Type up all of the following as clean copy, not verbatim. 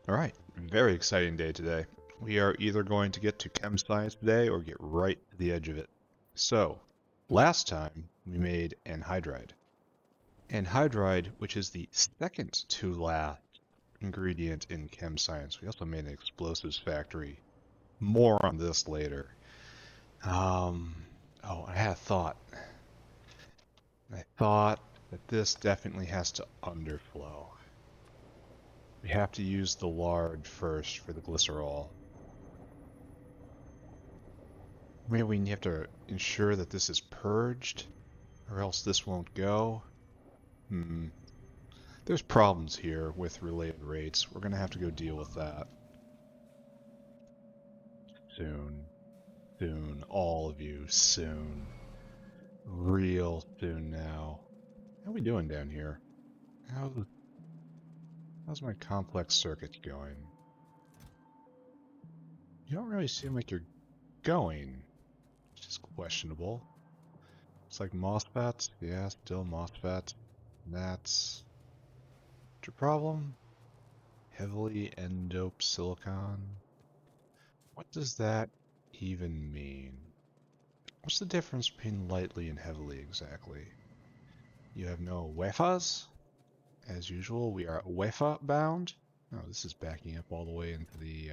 Alright, very exciting day today. We are either going to get to chem science today or get right to the edge of it. So, last time we made anhydride. Anhydride, which is the second to last ingredient in chem science. We also made an explosives factory. More on this later. Um, I had a thought. I thought that this definitely has to underflow. We have to use the lard first for the glycerol. Maybe we have to ensure that this is purged, or else this won't go. Hmm. There's problems here with related rates. We're gonna have to go deal with that. Soon. Soon. All of you. Soon. Real soon now. How are we doing down here? How's my complex circuit going? You don't really seem like you're going, which is questionable. It's like MOSFETs. Yeah, still MOSFET. That's your problem. Heavily end-doped silicon. What does that even mean? What's the difference between lightly and heavily exactly? You have no wafers? As usual, we are wafer bound. Oh, this is backing up all the way into the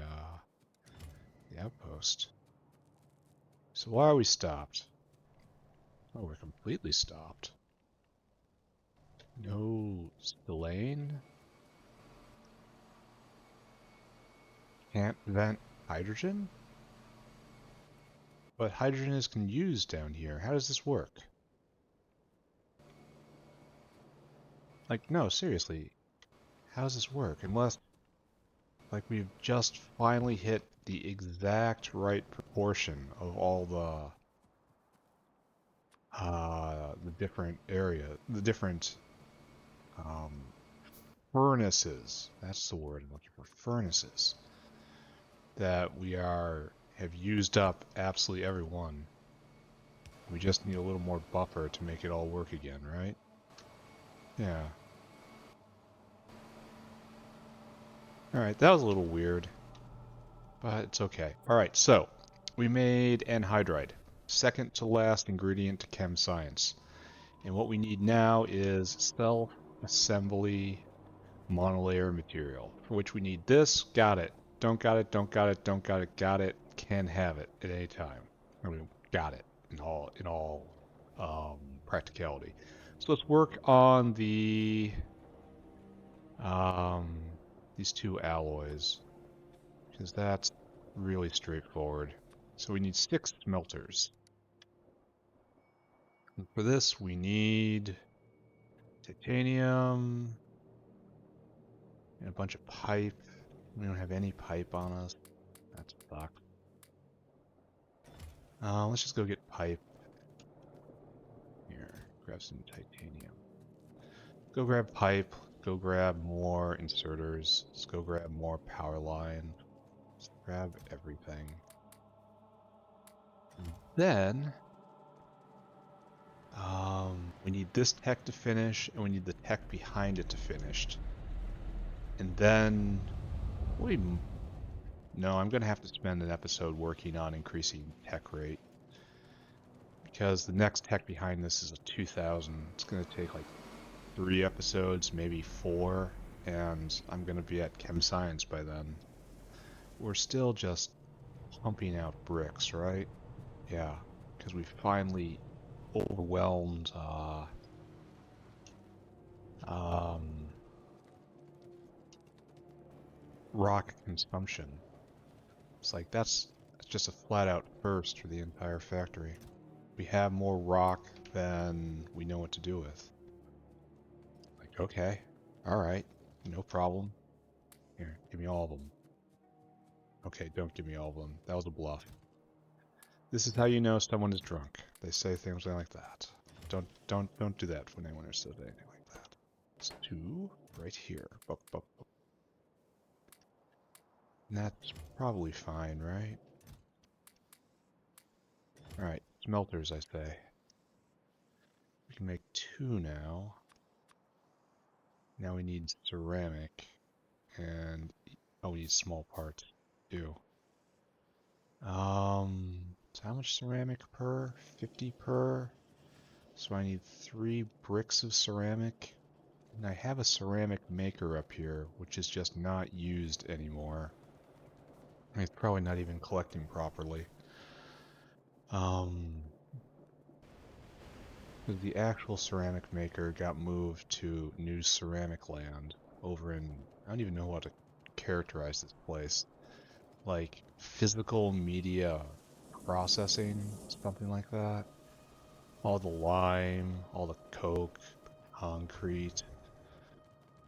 outpost. So why are we stopped? Oh, we're completely stopped. No Delane? Can't vent hydrogen? But hydrogen is used down here. How does this work? Like, no, seriously. How does this work? Unless, like, we've just finally hit the exact right proportion of all the different the different, um, furnaces. That's the word I'm looking for. Furnaces. That have used up absolutely every one. We just need a little more buffer to make it all work again, right? Yeah. Alright, that was a little weird, but it's okay. Alright, so we made anhydride. Second to last ingredient to chem science. And what we need now is self-assembly monolayer material, for which we need this. Got it. Don't got it, don't got it, don't got it, got it. Can have it at any time. I mean, got it in all practicality. So let's work on um, these two alloys, because that's really straightforward. So we need 6 smelters. And for this, we need titanium and a bunch of pipe. We don't have any pipe on us. That sucks. Let's just go get pipe. Here, grab some titanium. Go grab pipe. Go grab more inserters. Let's go grab more power line. Let's grab everything. And then, we need this tech to finish, and we need the tech behind it to finish. And then, wait, no, I'm gonna have to spend an episode working on increasing tech rate. Because the next tech behind this is a 2000. It's gonna take like 3 episodes, maybe 4, and I'm gonna be at chem science by then. We're still just pumping out bricks, right? Yeah, because we finally overwhelmed um, rock consumption. It's like that's just a flat out first for the entire factory. We have more rock than we know what to do with. Like, okay, alright, no problem. Here, give me all of them. Okay, don't give me all of them. That was a bluff. This is how you know someone is drunk. They say things like that. Don't do that when anyone says anything like that. It's 2 right here. Bup, bup, bup. And that's probably fine, right? Alright, smelters, I say. We can make 2 now. Now we need ceramic. And, Oh, we need small parts too. So how much ceramic per? 50 per. So I need 3 bricks of ceramic. And I have a ceramic maker up here, which is just not used anymore. I mean, it's probably not even collecting properly. The actual ceramic maker got moved to New Ceramic Land over in, I don't even know how to characterize this place. Like physical media processing, something like that. All the lime, all the coke, concrete,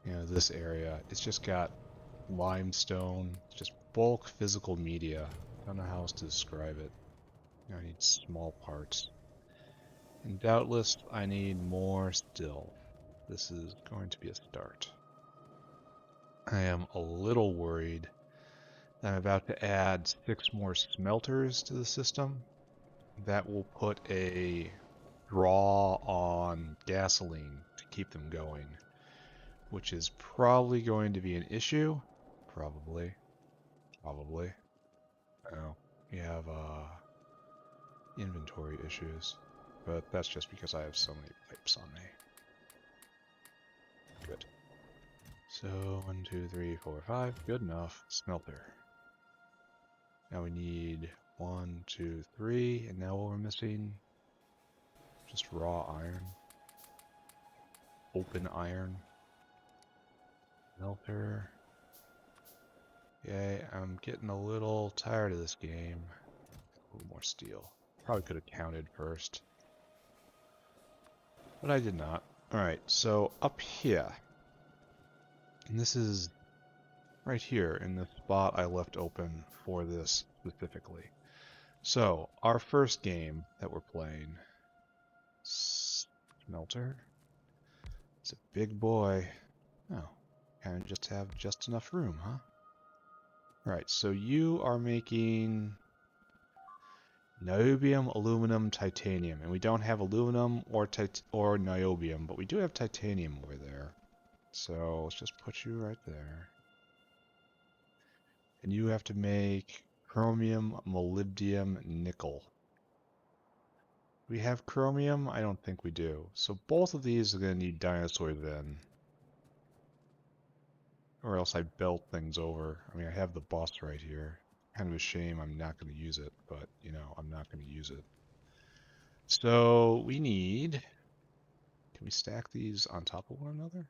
this area, it's just got limestone, it's just bulk physical media. I don't know how else to describe it. I need small parts. And doubtless I need more still. This is going to be a start. I am a little worried that I'm about to add 6 more smelters to the system. That will put a draw on gasoline to keep them going, which is probably going to be an issue. Probably. Oh, we have inventory issues, but that's just because I have so many pipes on me. Good. So 1, 2, 3, 4, 5. Good enough. Smelter. Now we need 1, 2, 3, and now what we're missing? Just raw iron. Open iron. Smelter. Yay, I'm getting a little tired of this game. A little more steel. Probably could have counted first. But I did not. Alright, so up here. And this is right here in the spot I left open for this specifically. So, our first game that we're playing. Smelter. It's a big boy. Oh, kind of just have just enough room, huh? Alright, so you are making niobium, aluminum, titanium, and we don't have aluminum or niobium, but we do have titanium over there. So let's just put you right there. And you have to make chromium, molybdenum, nickel. We have chromium? I don't think we do. So both of these are going to need dinosaurs then. Or else I belt things over. I mean, I have the bus right here. Kind of a shame I'm not going to use it, but, I'm not going to use it. So we need... Can we stack these on top of one another?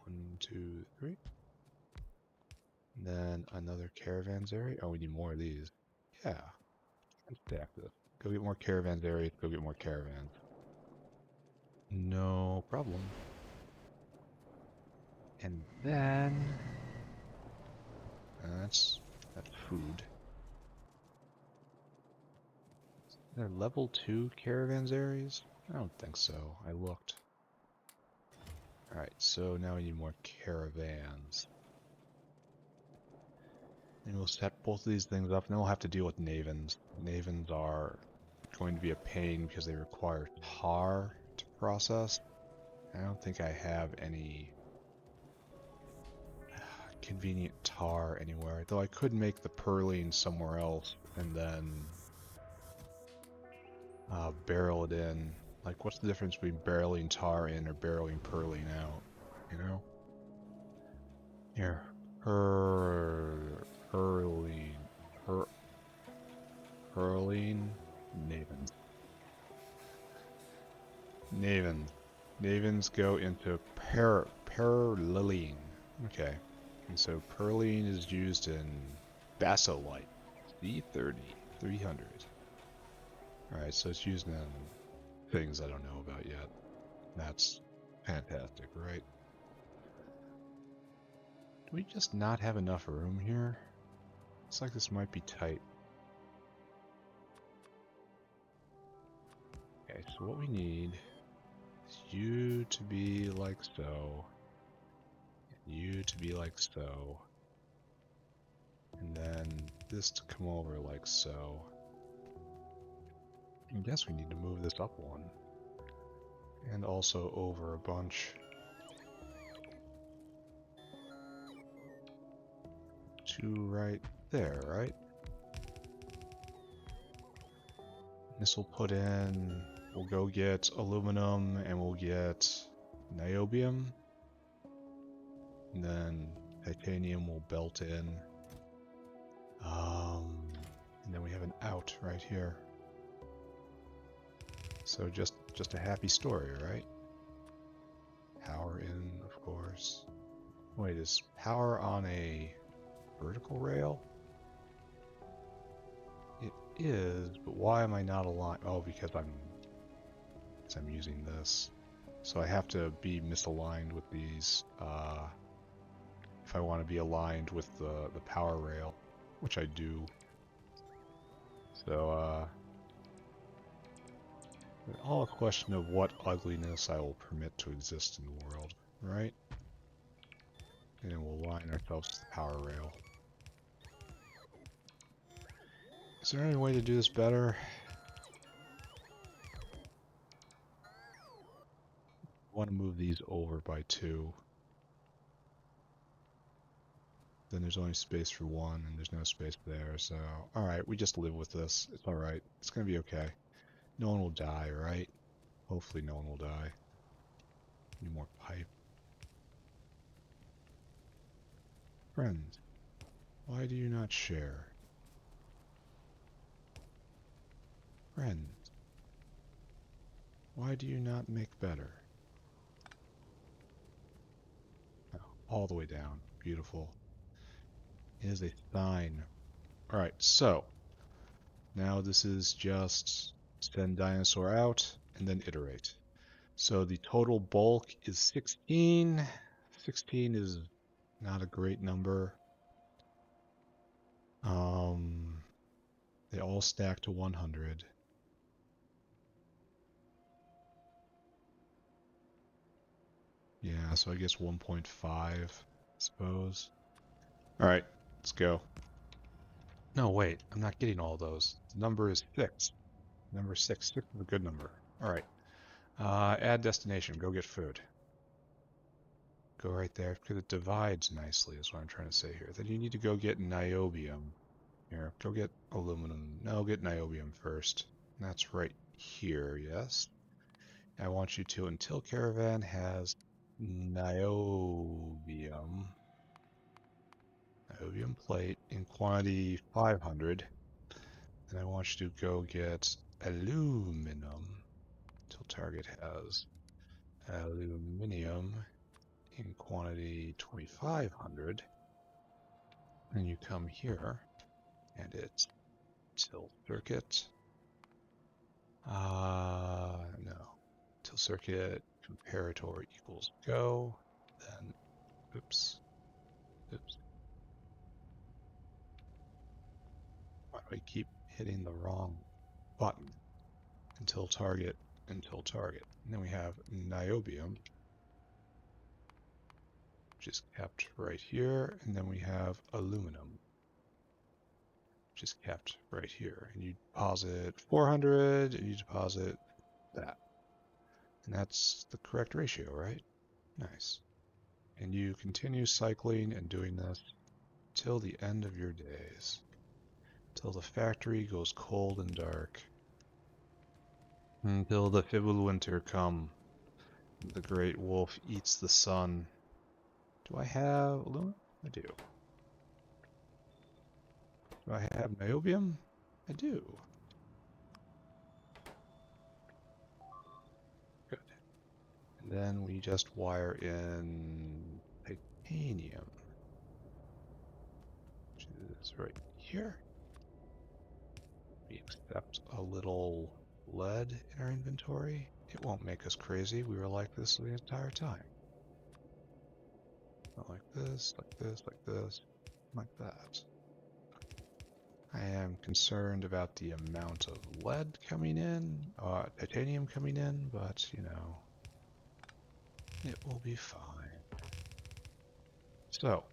One, two, three. And then another caravanserai. Oh, we need more of these. Yeah. Let's stack this. Go get more caravanserai. Go get more caravans. No problem. And then... That's food. They're level 2 caravanserais? I don't think so. I looked. Alright, so now we need more caravans. And we'll set both of these things up, and then we'll have to deal with navens. Navens are going to be a pain because they require tar to process. I don't think I have any convenient tar anywhere, though I could make the purline somewhere else and then barrel it in. Like, what's the difference between barreling tar in or barreling purline out? Here, purline, purline, navens. Navens go into purline. Okay. And so purline is used in basolite. C30, 300. Alright, so it's used in things I don't know about yet. That's fantastic, right? Do we just not have enough room here? Looks like this might be tight. Okay, so what we need is you to be like so. And you to be like so. And then this to come over like so. I guess we need to move this up one. And also over a bunch. 2 right there, right? This will put in, we'll go get aluminum and we'll get niobium. And then titanium will belt in. And then we have an out right here. So just a happy story, right? Power in, of course. Wait, is power on a vertical rail? It is, but why am I not aligned? Oh, because I'm using this. So I have to be misaligned with these if I want to be aligned with the power rail, which I do. So all a question of what ugliness I will permit to exist in the world, right? And then we'll align ourselves to the power rail. Is there any way to do this better? I want to move these over by 2. Then there's only space for 1, and there's no space there, so... Alright, we just live with this. It's alright. It's gonna be okay. No one will die, right? Hopefully no one will die. Need more pipe. Friend, why do you not share? Friend, why do you not make better? Oh, all the way down. Beautiful. It is a sign. Alright, so now this is just send dinosaur out and then iterate. So the total bulk is 16. 16 is not a great number. They all stack to 100. Yeah, so I guess 1.5, I suppose. Alright, let's go. No, wait, I'm not getting all those. The number is 6. Number 6. 6 is a good number. Alright. Add destination. Go get food. Go right there, because it divides nicely, is what I'm trying to say here. Then you need to go get niobium. Here, go get aluminum. No, get niobium first. That's right here, yes. I want you to, until caravan has niobium plate in quantity 500. And I want you to go get aluminum until target has aluminium in quantity 2500. And you come here and it's till circuit. No. Till circuit comparator equals go. Then, oops. Why do I keep hitting the wrong button? Until target. And then we have niobium, which is kept right here. And then we have aluminum, which is kept right here. And you deposit 400, and you deposit that. And that's the correct ratio, right? Nice. And you continue cycling and doing this till the end of your days. Till the factory goes cold and dark. Until the Fibulwinter come. The great wolf eats the sun. Do I have aluminum? I do. Do I have niobium? I do. Good. And then we just wire in titanium, which is right here. We accept a little lead in our inventory. It won't make us crazy. We were like this the entire time. Not like this, like this, like this, like that. I am concerned about the amount of lead coming in, titanium coming in, but, you know, it will be fine. So,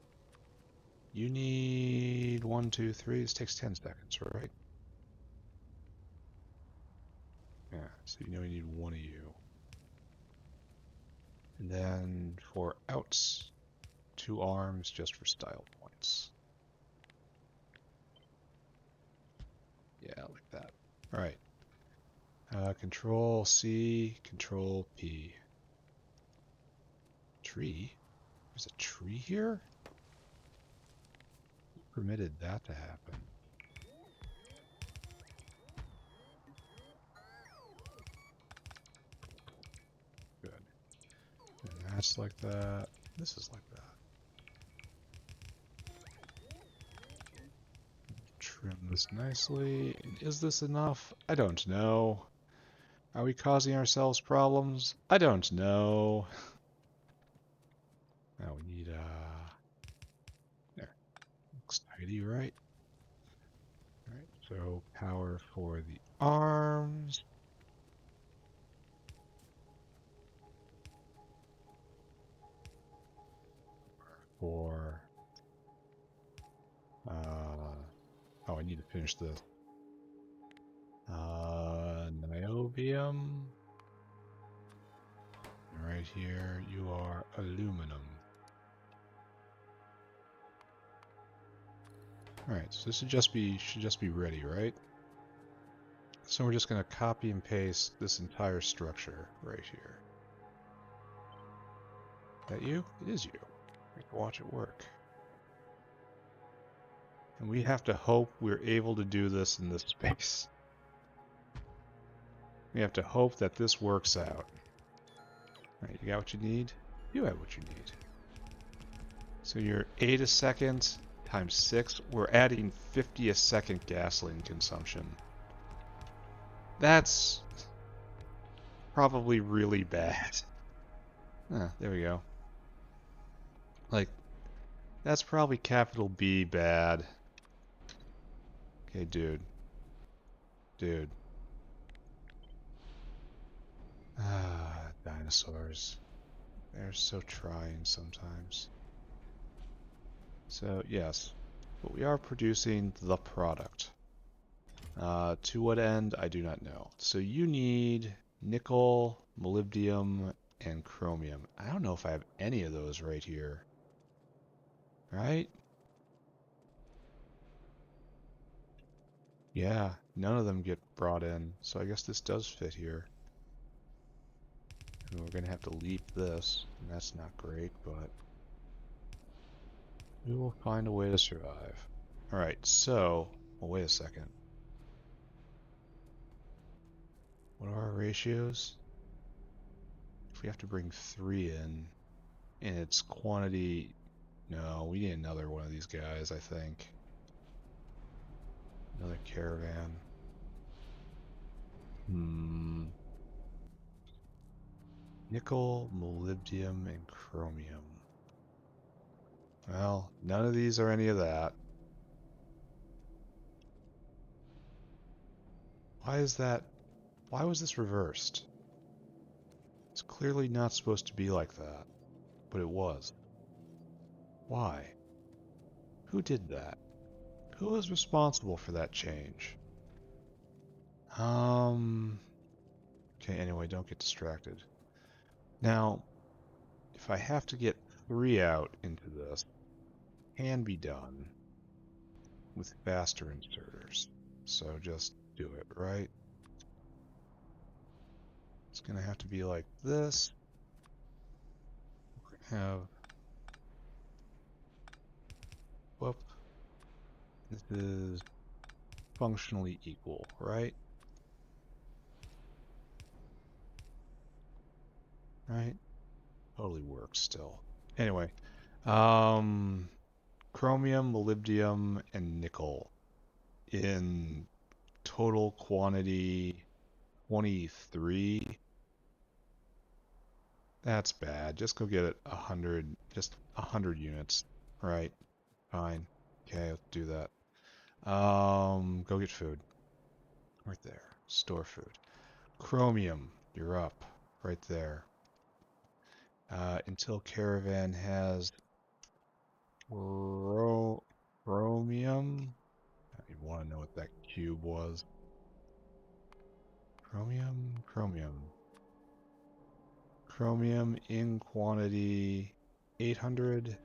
you need 1, 2, 3. This takes 10 seconds, right? Yeah, so you know you need one of you. And then for outs, 2 arms just for style points. Yeah, like that. All right. Control C, Control P. Tree? There's a tree here? Who permitted that to happen? Good. And that's like that. This is like that. Trim this nicely. And is this enough? I don't know. Are we causing ourselves problems? I don't know. Now we need, there. Looks tidy, right? Alright, so power for the arms. For, oh, I need to finish this. Niobium. Right here, you are aluminum. Alright, so this should just be ready, right? So we're just gonna copy and paste this entire structure right here. Is that you? It is you. We can watch it work. And we have to hope we're able to do this in this space. We have to hope that this works out. Alright, you got what you need? You have what you need. So you're 8 a second times 6. We're adding 50 a second gasoline consumption. That's probably really bad. There we go. Like, that's probably capital B bad. Okay, dude. Dude. Dinosaurs. They're so trying sometimes. So, yes. But we are producing the product. To what end, I do not know. So you need nickel, molybdenum, and chromium. I don't know if I have any of those right here. Right? Yeah, none of them get brought in. So I guess this does fit here. And we're going to have to leap this. And that's not great, but we will find a way to survive. Alright, so, well, wait a second. What are our ratios? If we have to bring 3 in, and its quantity, no, we need another one of these guys, I think. Another caravan. Nickel, molybdenum, and chromium. Well, none of these are any of that. Why is that? Why was this reversed? It's clearly not supposed to be like that, but it was. Why? Who did that? Who was responsible for that change? Okay, anyway, don't get distracted. Now, if I have to get 3 out into this, it can be done with faster inserters. So just do it, right? It's going to have to be like this. We're going to have... Whoop. This is functionally equal, right? Right? Totally works still. Anyway, chromium, molybdenum, and nickel in total quantity 23. That's bad. Just go get it 100, just 100 units. Right. Fine. Okay, let's do that. Go get food. Right there. Store food. Chromium, you're up. Right there. Until Caravan has chromium. I want to know what that cube was. Chromium. chromium in quantity 800.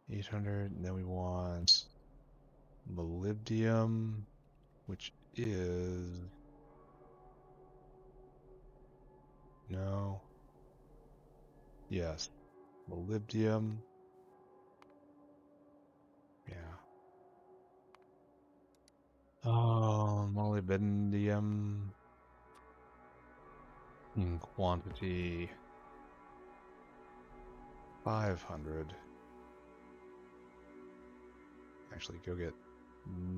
800, and then we want molybdenum, which is... No. Yes. Molybdenum. Yeah. Oh, molybdenum in quantity 500. Actually, go get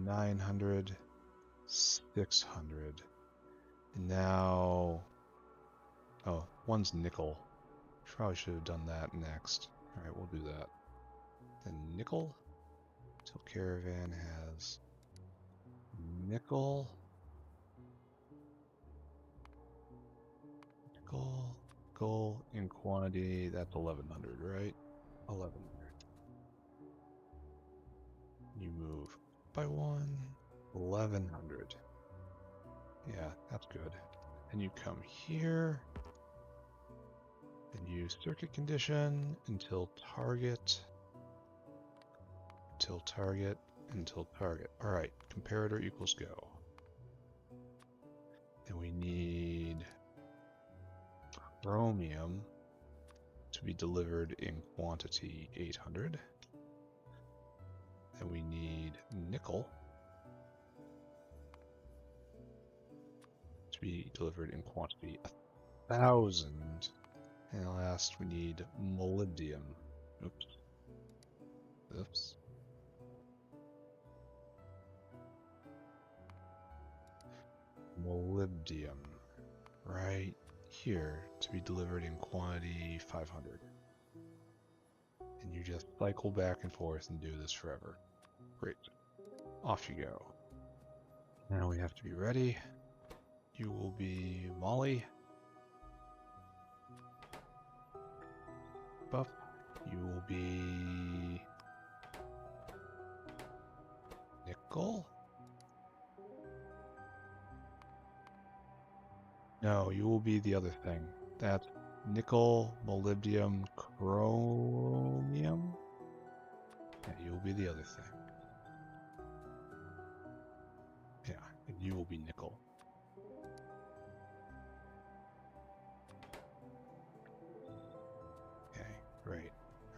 900, 600. And now... Oh, one's nickel. Probably should have done that next. Alright, we'll do that. Then nickel. Till Caravan has nickel. Nickel in quantity, that's 1100, right? 1100. You move by 1100. Yeah, that's good. And you come here. And use circuit condition until target. Until target. Until target. Alright, comparator equals go. And we need chromium to be delivered in quantity 800. And we need nickel to be delivered in quantity 1000. And last we need molybdenum. Oops. Oops. Molybdenum. Right here to be delivered in quantity 500. And you just cycle back and forth and do this forever. Great. Off you go. Now we have to be ready. You will be Molly. Buff. You will be nickel. No, you will be the other thing. That's nickel, molybdenum, chromium. Yeah, you will be the other thing. Yeah, and you will be nickel. Okay, great.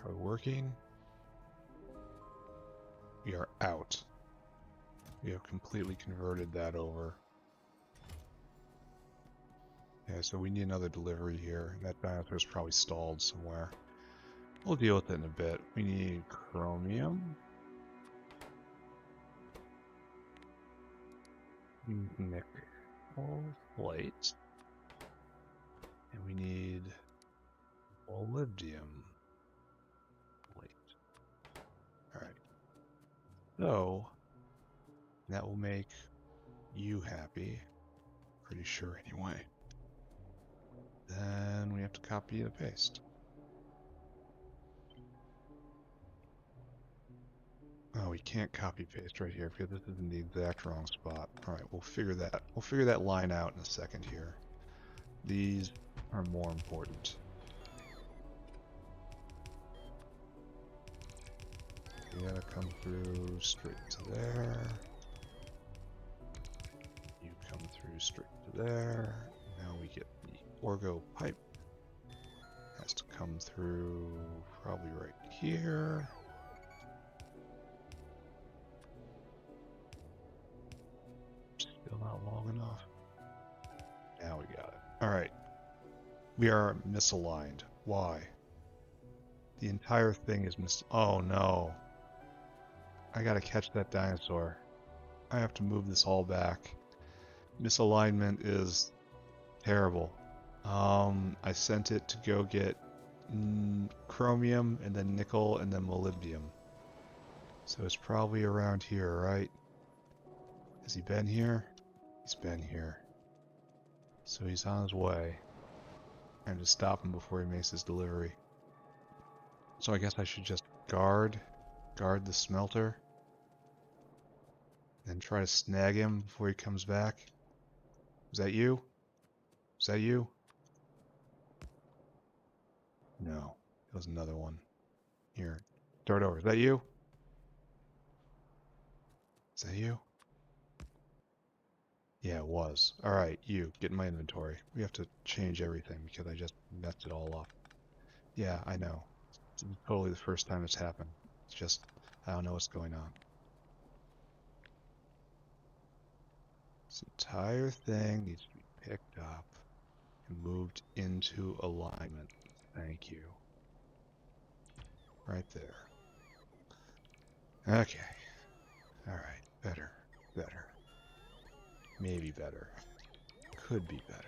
Are we working? We are out. We have completely converted that over. Yeah, so we need another delivery here. That dinosaur is probably stalled somewhere. We'll deal with it in a bit. We need chromium. Nickel plate. And we need molybdenum plate. Alright. So, that will make you happy. Pretty sure anyway. Then we have to copy and paste. Oh, we can't copy paste right here because this is in the exact wrong spot. Alright, we'll figure that line out in a second here. These are more important. You gotta come through straight to there. You come through straight to there. Now we get the Orgo pipe. Has to come through probably right here. Still not long enough. Now we got it. Alright. We are misaligned. Why? The entire thing is oh no. I gotta catch that dinosaur. I have to move this all back. Misalignment is terrible. I sent it to go get chromium and then nickel and then molybdenum. So it's probably around here, right? Has he been here? He's been here. So he's on his way. I have to stop him before he makes his delivery. So I guess I should just guard the smelter. And try to snag him before he comes back. Is that you? Is that you? No. It was another one. Here. Start over. Is that you? Is that you? Yeah, it was. Alright, you. Get in my inventory. We have to change everything because I just messed it all up. Yeah, I know. It's totally the first time it's happened. It's just, I don't know what's going on. This entire thing needs to be picked up and moved into alignment. Thank you. Right there. Okay. Alright. Better. Better. Maybe better. Could be better.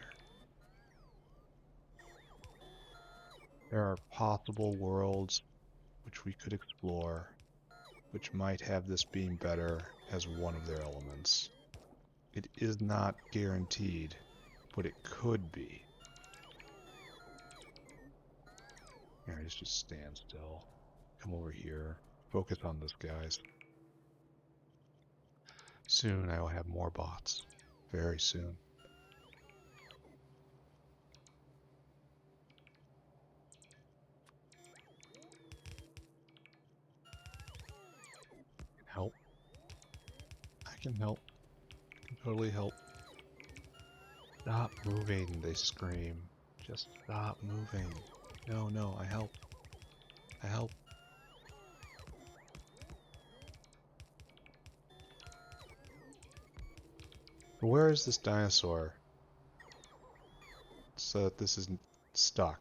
There are possible worlds which we could explore, which might have this being better as one of their elements. It is not guaranteed, but it could be. Here, just stand still. Come over here. Focus on this, guys. Soon I will have more bots. Very soon. Help. I can help. I can totally help. Stop moving, they scream. Just stop moving. No, no, I help. I help. Where is this dinosaur? So that this isn't stuck.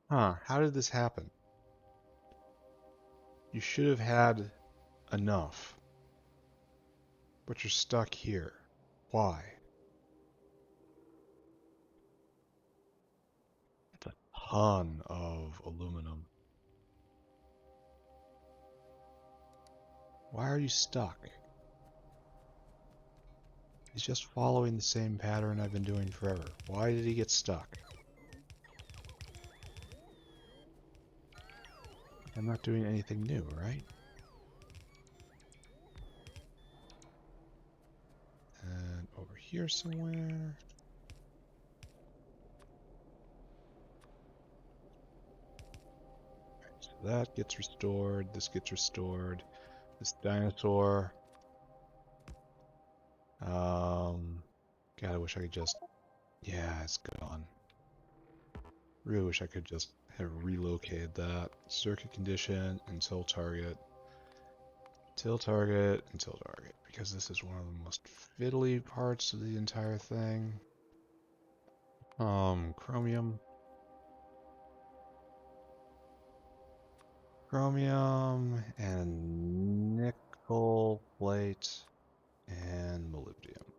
Huh, how did this happen? You should have had enough. But you're stuck here. Why? It's a ton of aluminum. Why are you stuck? He's just following the same pattern I've been doing forever. Why did he get stuck? I'm not doing anything new, right? And over here somewhere. Right, so that gets restored. This gets restored. This dinosaur. God, I wish I could just... Yeah, it's gone. Really wish I could just have relocated that. Circuit condition until target. Till target until target. Because this is one of the most fiddly parts of the entire thing. Chromium. Chromium and nickel plate and molybdenum.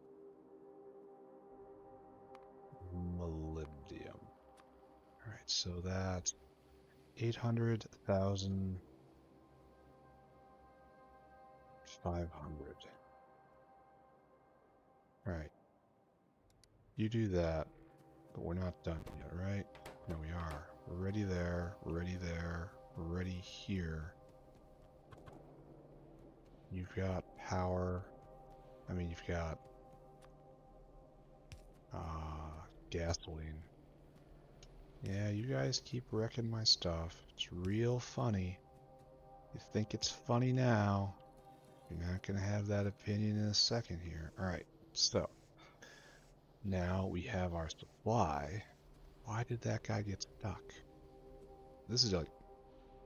Molybdenum. Alright, so that's 800,000. 500. Alright. You do that, but we're not done yet, right? No, we are. We're ready there, we're ready there, we're ready here. You've got power. I mean, you've got gasoline. Yeah, you guys keep wrecking my stuff. It's real funny. You think it's funny now. You're not going to have that opinion in a second here. Alright, so. Now we have our supply. Why did that guy get stuck? This is like...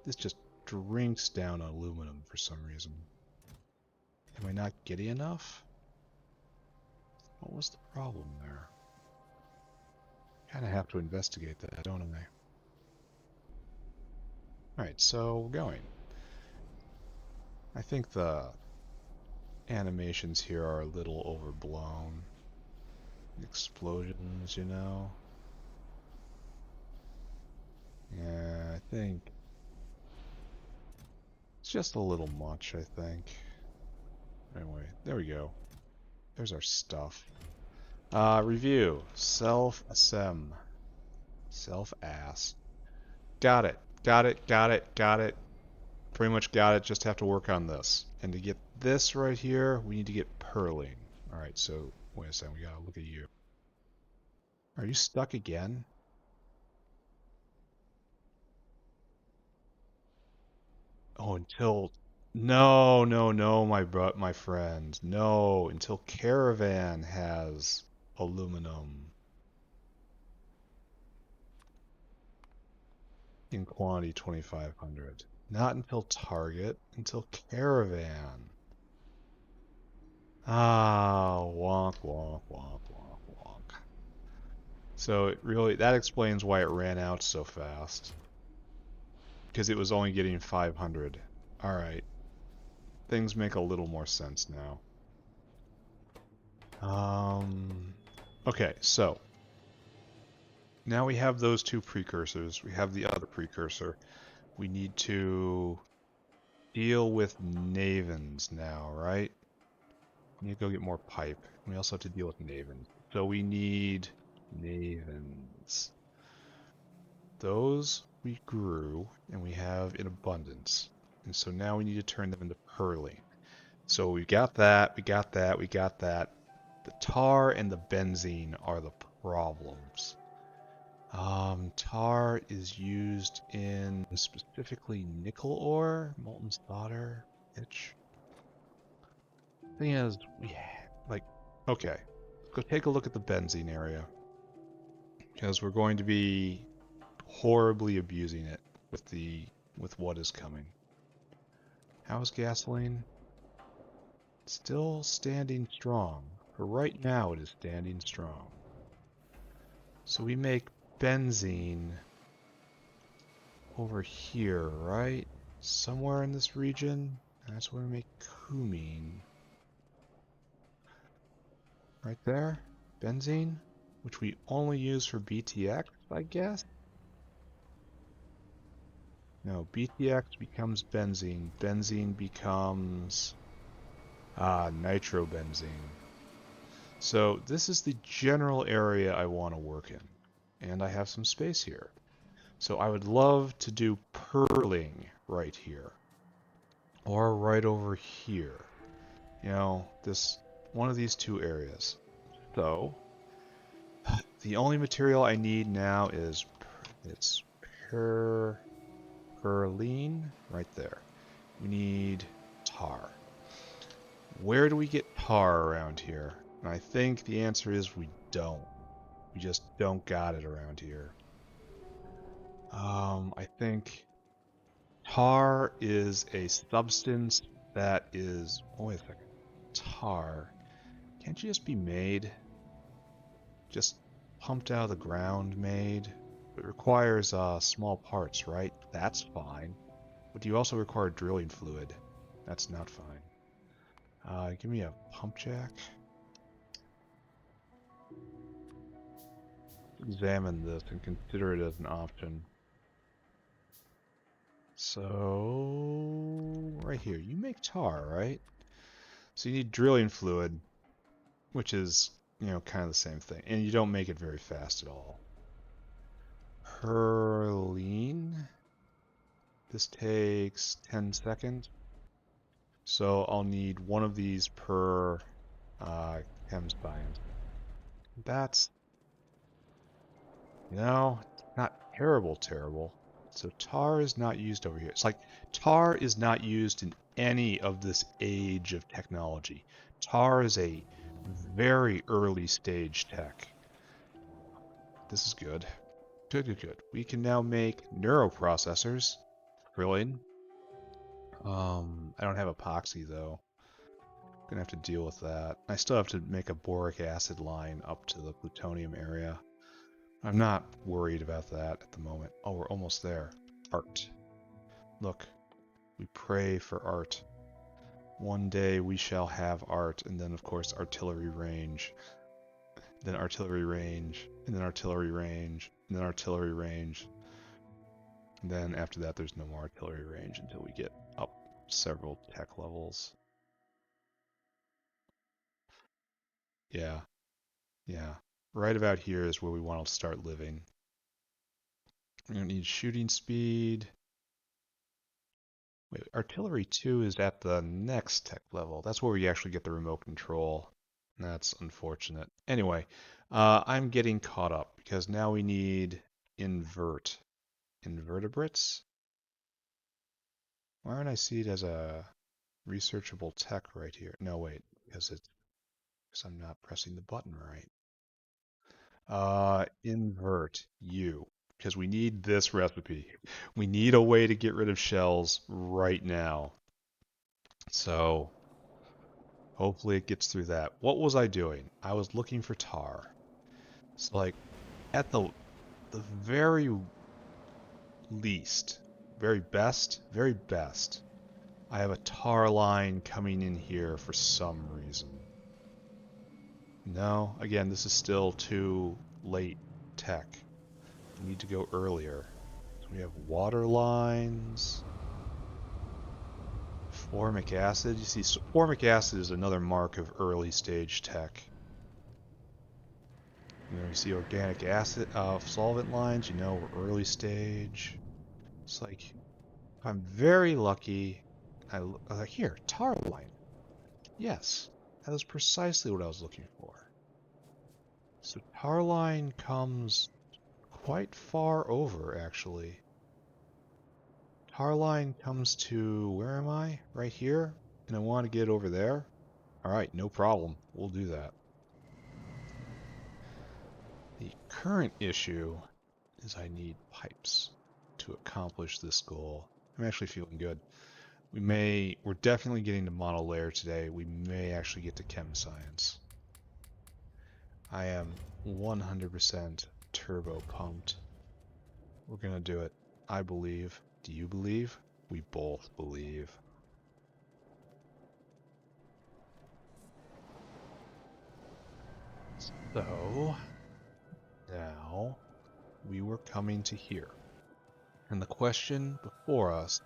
This just drinks down aluminum for some reason. Am I not getting enough? What was the problem there? Kinda have to investigate that, don't I? Alright, so we're going. I think the animations here are a little overblown. Explosions, you know? Yeah, I think it's just a little much, I think. Anyway, there we go. There's our stuff. Review. Self-assemb. Self-ass. Got it. Got it. Got it. Got it. Pretty much got it. Just have to work on this. And to get this right here, we need to get purling. All right, so wait a second, we gotta look at you. Are you stuck again? Oh, until no, no, no, my friend, no, until Caravan has aluminum in quantity 2,500. Not until Target, until Caravan. Ah, wonk, wonk, wonk, wonk, wonk. So it really, that explains why it ran out so fast. Because it was only getting 500. Alright, things make a little more sense now. Okay, so now we have those two precursors. We have the other precursor. We need to deal with Navens now, right? We need to go get more pipe. We also have to deal with Navens. So we need Navens. Those we grew and we have in abundance. And so now we need to turn them into purling. So we got that, we got that, we got that. The tar and the benzene are the problems. Tar is used in specifically nickel ore, molten solder, itch. Thing is, like, okay, go take a look at the benzene area because we're going to be horribly abusing it with what is coming. How's gasoline? Still standing strong. For right now, it is standing strong. So we make benzene over here, right? Somewhere in this region. That's where we make cumene. Right there. Benzene, which we only use for BTX, I guess? No, BTX becomes benzene. Benzene becomes nitrobenzene. So this is the general area I want to work in. And I have some space here. So I would love to do purling right here. Or right over here. You know, this one of these two areas. So the only material I need now is it's purline right there. We need tar. Where do we get tar around here? And I think the answer is we don't. We just don't got it around here. I think tar is a substance that is. Oh, wait a second. Tar. Can't you just be made? Just pumped out of the ground made? It requires small parts, right? That's fine. But you also require drilling fluid. That's not fine. Give me a pump jack. Examine this and consider it as an option. So, right here, you make tar, right? So you need drilling fluid, which is, kind of the same thing. And you don't make it very fast at all. Perline. This takes 10 seconds. So I'll need one of these per chem science. That's, not terrible. So tar is not used over here. It's like tar is not used in any of this age of technology. Tar is a very early stage tech. This is good. Good. We can now make neuroprocessors. Brilliant. I don't have epoxy though. Gonna have to deal with that. I still have to make a boric acid line up to the plutonium area. I'm not worried about that at the moment. Oh, we're almost there. Art. Look, we pray for art. One day we shall have art, and then of course artillery range. Then artillery range, and then artillery range, and then artillery range. And then after that there's no more artillery range until we get up several tech levels. Yeah, yeah. Right about here is where we want to start living. We're gonna need shooting speed. Wait, Artillery 2 is at the next tech level. That's where we actually get the remote control. That's unfortunate. Anyway, I'm getting caught up because now we need invertebrates. Why don't I see it as a researchable tech right here? No, wait, because I'm not pressing the button right. Invert U, because we need this recipe. We need a way to get rid of shells right now. So hopefully it gets through that. What was I doing? I was looking for tar. So like at the very least, very best, I have a tar line coming in here for some reason. No, again, this is still too late tech. We need to go earlier. So we have water lines, formic acid. You see, formic acid is another mark of early stage tech. And then we see organic acid, solvent lines. You know, we're early stage. It's like, I'm very lucky. I like here, tar line. Yes, that is precisely what I was looking for. So tar line comes quite far over, actually. Tar line comes to, where am I? Right here? And I want to get over there? Alright, no problem. We'll do that. The current issue is I need pipes to accomplish this goal. I'm actually feeling good. We're definitely getting to Monolayer today. We may actually get to Chem Science. I am 100% turbo pumped. We're gonna do it. I believe. Do you believe? We both believe. So, now we were coming to here. And the question before us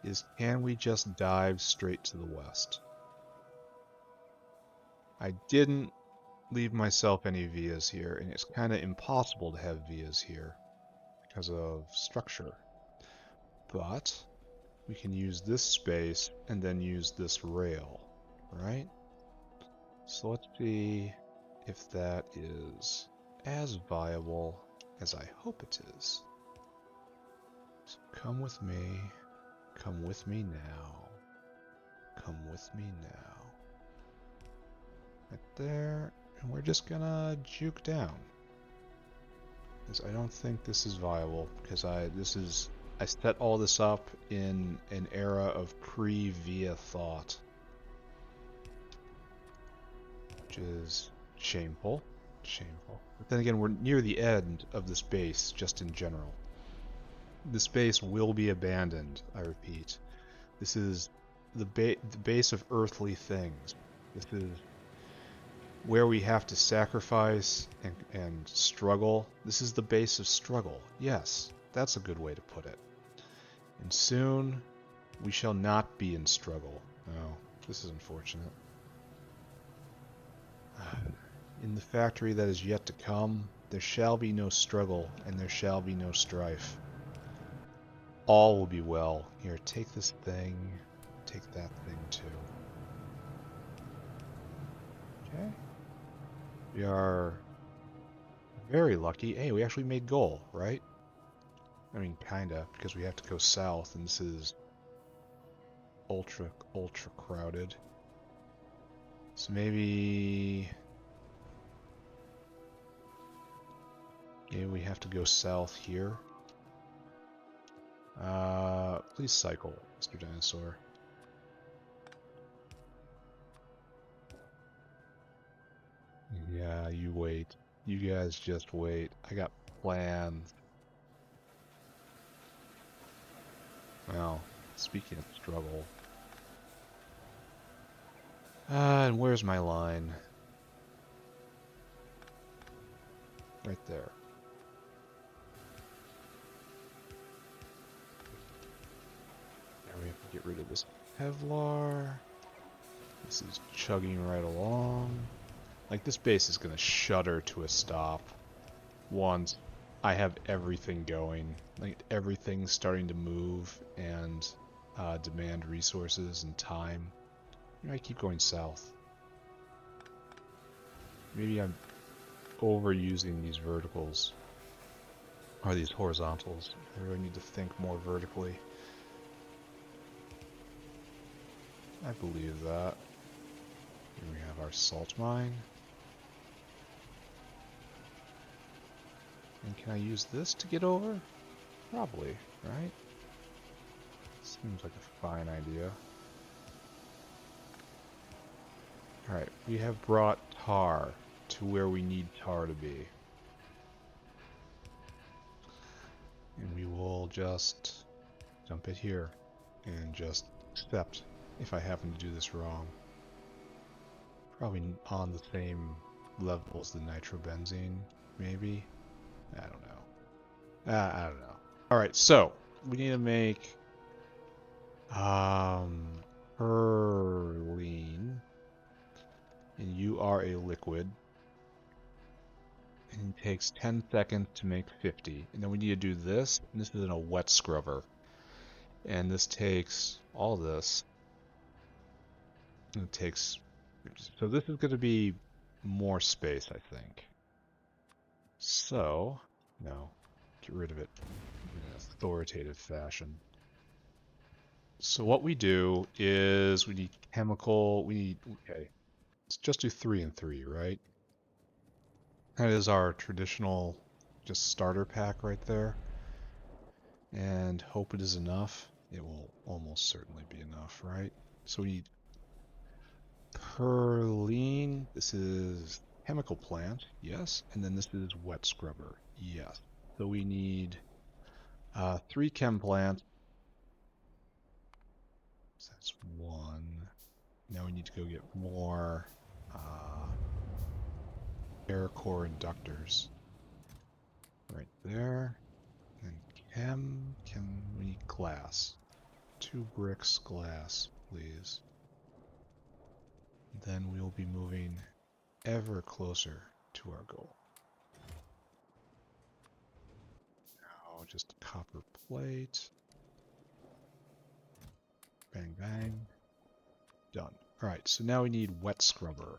is, can we just dive straight to the west? I didn't leave myself any vias here, and it's kind of impossible to have vias here because of structure. But we can use this space and then use this rail, right? So let's see if that is as viable as I hope it is. So come with me. Come with me now. Come with me now. Right there. And we're just gonna juke down. Because I don't think this is viable. Because I set all this up in an era of pre-via thought. Which is shameful. Shameful. But then again, we're near the end of this base, just in general. This base will be abandoned, I repeat. This is the base of earthly things. This is where we have to sacrifice and struggle. This is the base of struggle. Yes, that's a good way to put it. And soon, we shall not be in struggle. Oh, this is unfortunate. In the factory that is yet to come, there shall be no struggle, and there shall be no strife. All will be well. Here, take this thing. Take that thing too. Okay. We are very lucky. Hey, we actually made goal, right? I mean, kinda, because we have to go south, and this is ultra crowded. So maybe we have to go south here. Please cycle, Mr. Dinosaur. Yeah, you wait. You guys just wait. I got plans. Well, speaking of struggle. And where's my line? Right there. Now we have to get rid of this Kevlar. This is chugging right along. Like, this base is gonna shudder to a stop once I have everything going. Like, everything's starting to move, and demand resources and time. You might keep going south. Maybe I'm overusing these verticals. Or these horizontals. I really need to think more vertically. I believe that. Here we have our salt mine. And can I use this to get over? Probably, right? Seems like a fine idea. Alright, we have brought tar to where we need tar to be. And we will just dump it here and just accept if I happen to do this wrong. Probably on the same level as the nitrobenzene, maybe? I don't know. I don't know. Alright, so we need to make perlene, and you are a liquid, and it takes 10 seconds to make 50. And then we need to do this, and this is in a wet scrubber. And this takes all this. And it takes, so this is going to be more space, I think. So, no, get rid of it in an authoritative fashion. So what we do is we need chemical, okay, let's just do 3 and 3, right? That is our traditional just starter pack right there. And hope it is enough. It will almost certainly be enough, right? So we need perlene. This is chemical plant, yes. And then this is wet scrubber, yes. So we need 3 chem plants. So that's 1. Now we need to go get more air core inductors. Right there. And we need glass. 2 bricks glass, please. Then we will be moving ever closer to our goal. Now just a copper plate. Bang, bang. Done. Alright, so now we need wet scrubber.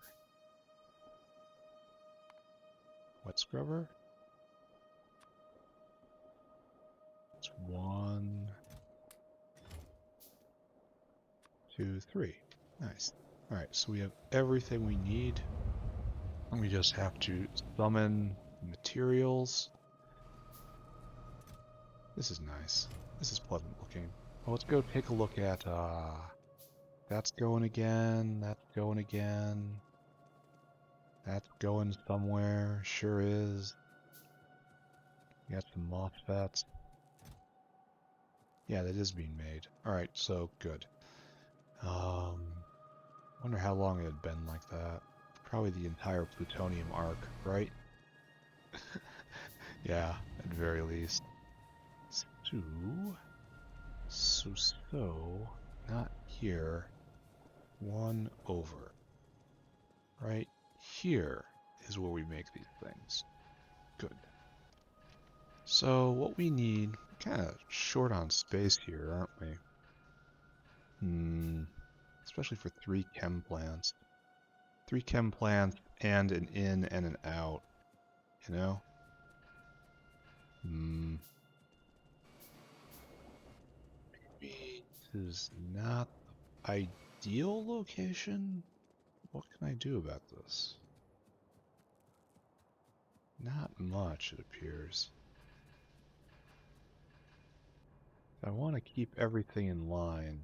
Wet scrubber? It's 1, 2, 3. Nice. Alright, so we have everything we need. And we just have to summon materials. This is nice. This is pleasant looking. Well, let's go take a look at, that's going again, that's going again. That's going somewhere, sure is. We got some MOSFETs. Yeah, that is being made. Alright, so good. Wonder how long it had been like that. Probably the entire plutonium arc, right? Yeah, at very least. So, not here. 1 over. Right here is where we make these things. Good. So what we need, kind of short on space here, aren't we? Especially for 3 chem plants. 3 chem plants and an in and an out, you know? Maybe this is not the ideal location? What can I do about this? Not much, it appears. I want to keep everything in line.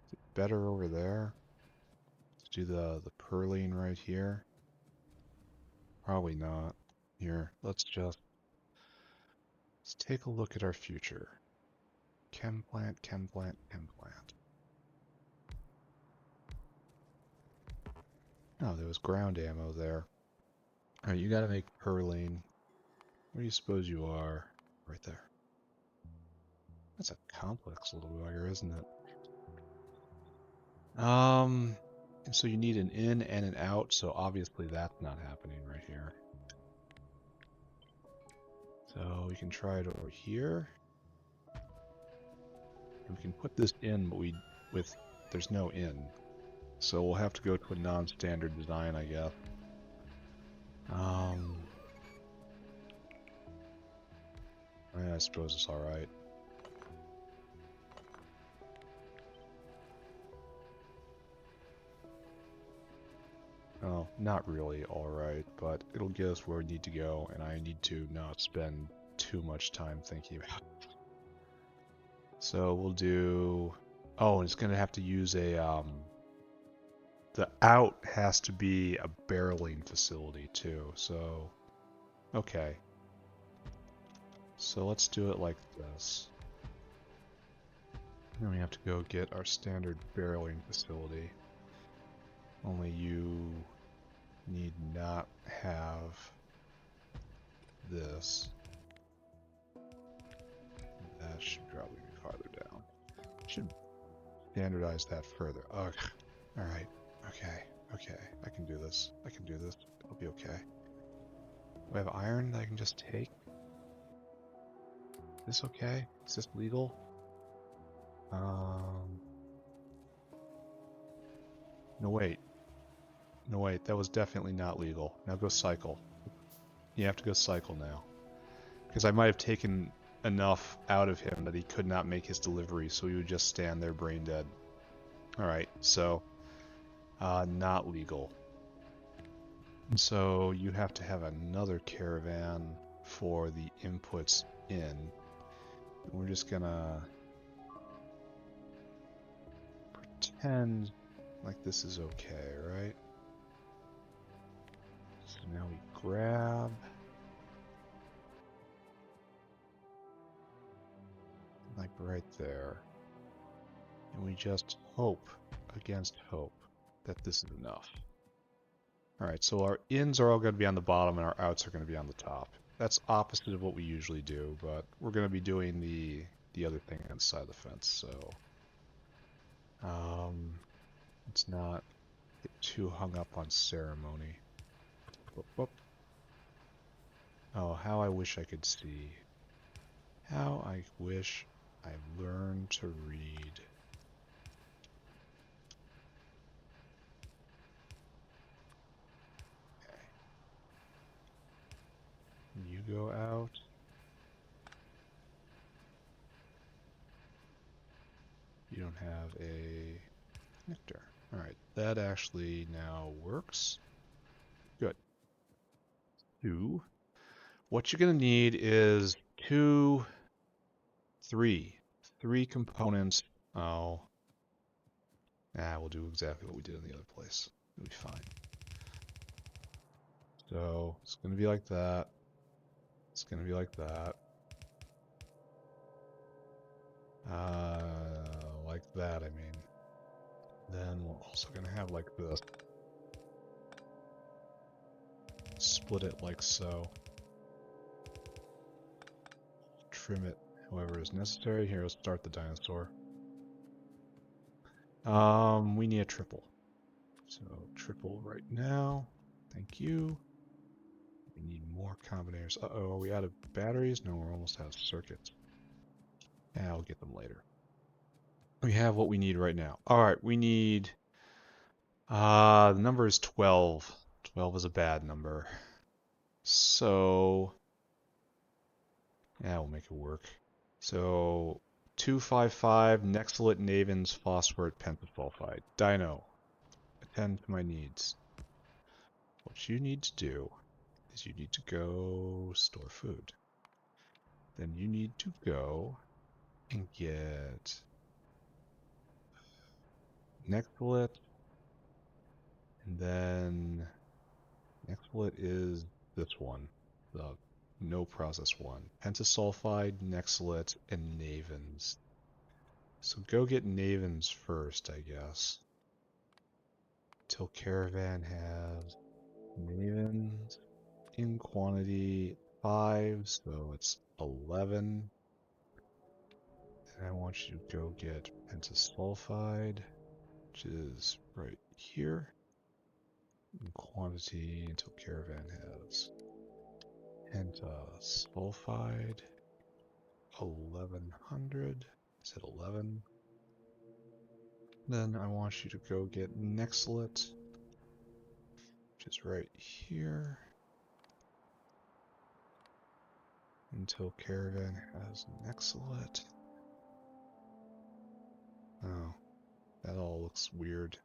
Is it better over there? Let's do the perlene right here. Probably not. Here, let's take a look at our future. Chem plant, chem plant, chem plant. Oh, there was ground ammo there. Alright, you gotta make perlene. Where do you suppose you are? Right there. That's a complex little bugger, isn't it? And so you need an in and an out, so obviously that's not happening right here. So we can try it over here. And we can put this in, but there's no in. So we'll have to go to a non-standard design, I guess. I suppose it's alright. Oh, not really alright, but it'll get us where we need to go, and I need to not spend too much time thinking about it. So we'll do... Oh, and it's going to have to use a... The out has to be a barreling facility, too, so... Okay. So let's do it like this. Then we have to go get our standard barreling facility. Only you need not have this. That should probably be farther down. Should standardize that further. Ugh. Alright. Okay. Okay. I can do this. I can do this. It'll be okay. We have iron that I can just take. Is this okay? Is this legal? No wait. No wait, that was definitely not legal. Now go cycle. You have to go cycle now. Because I might have taken enough out of him that he could not make his delivery, so he would just stand there brain dead. Alright, so not legal. So you have to have another caravan for the inputs in. We're just gonna pretend like this is okay, right? So now we grab like right there, and we just hope against hope that this is enough. Alright, so our ins are all going to be on the bottom and our outs are going to be on the top. That's opposite of what we usually do, but we're going to be doing the other thing inside the fence, so let's not get too hung up on ceremony. Whoop, whoop. Oh, how I wish I could see. How I wish I learned to read. Okay. You go out. You don't have a connector. Alright, that actually now works. Good. Two. What you're going to need is three components. Oh, we'll do exactly what we did in the other place. It'll be fine. So it's going to be like that. It's going to be like that. Like that, I mean. Then we're also going to have like this. Split it like so. Trim it however is necessary. Here, let's start the dinosaur. We need a triple. So triple right now. Thank you. We need more combinators. Uh-oh, are we out of batteries? No, we're almost out of circuits. Yeah, I'll get them later. We have what we need right now. Alright, we need... the number is 12. 12 is a bad number. So... yeah, we'll make it work. So... 255, Nexalit Navins Phosphorate Pentasulfide. Dino, attend to my needs. What you need to do is you need to go store food. Then you need to go and get Nexalit, and then Nexalit is this one, the no process one. Pentasulfide, Nexalit, and Navins. So go get Navins first, I guess. Till Caravan has Navins in quantity 5, so it's 11. And I want you to go get Pentasulfide, which is right here. In quantity until Caravan has Pentasulfide 1100. Is it 11? Then I want you to go get Nexlet, which is right here. Until Caravan has Nexlet. Oh, that all looks weird.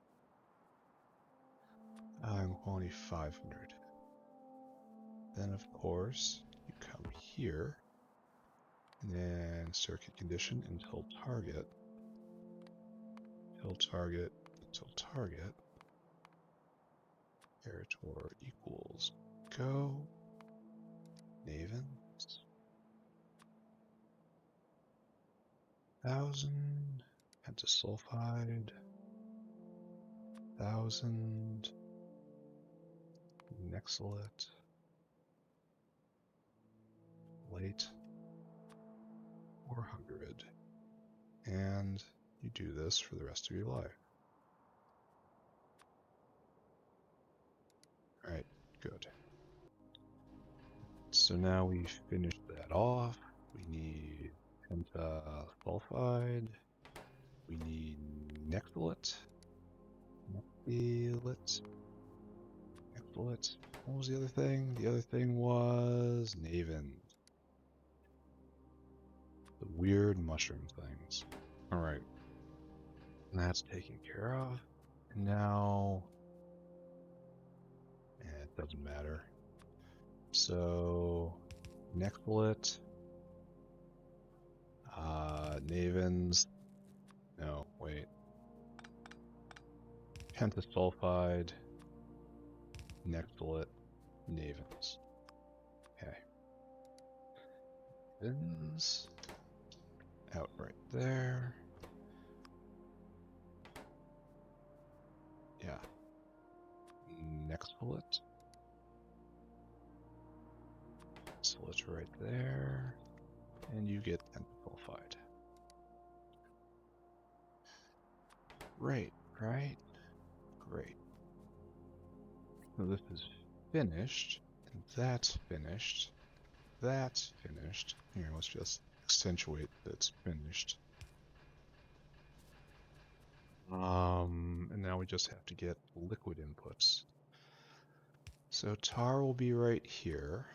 I'm quality 500. Then, of course, you come here, and then circuit condition until target, until target, until target. Territory equals go. Navens. 1000. Pentasulfide. 1000. Nexlet. Late. 400. And you do this for the rest of your life. Alright, good. So now we've finished that off. We need pentasulfide. We need Nexlet. Nexlet. What was the other thing? The other thing was Naven. The weird mushroom things. Alright. That's taken care of. And now... it doesn't matter. So... Nexlet. Navens. No, wait. Pentasulfide. Nexlet. Navens. Okay. Navens. Out right there. Yeah. Nexlet. Nexlet right there. And you get pentasulfide. Great, right? Great. So this is finished, and that's finished. That's finished. Here, let's just accentuate that it's finished. And now we just have to get liquid inputs. So tar will be right here.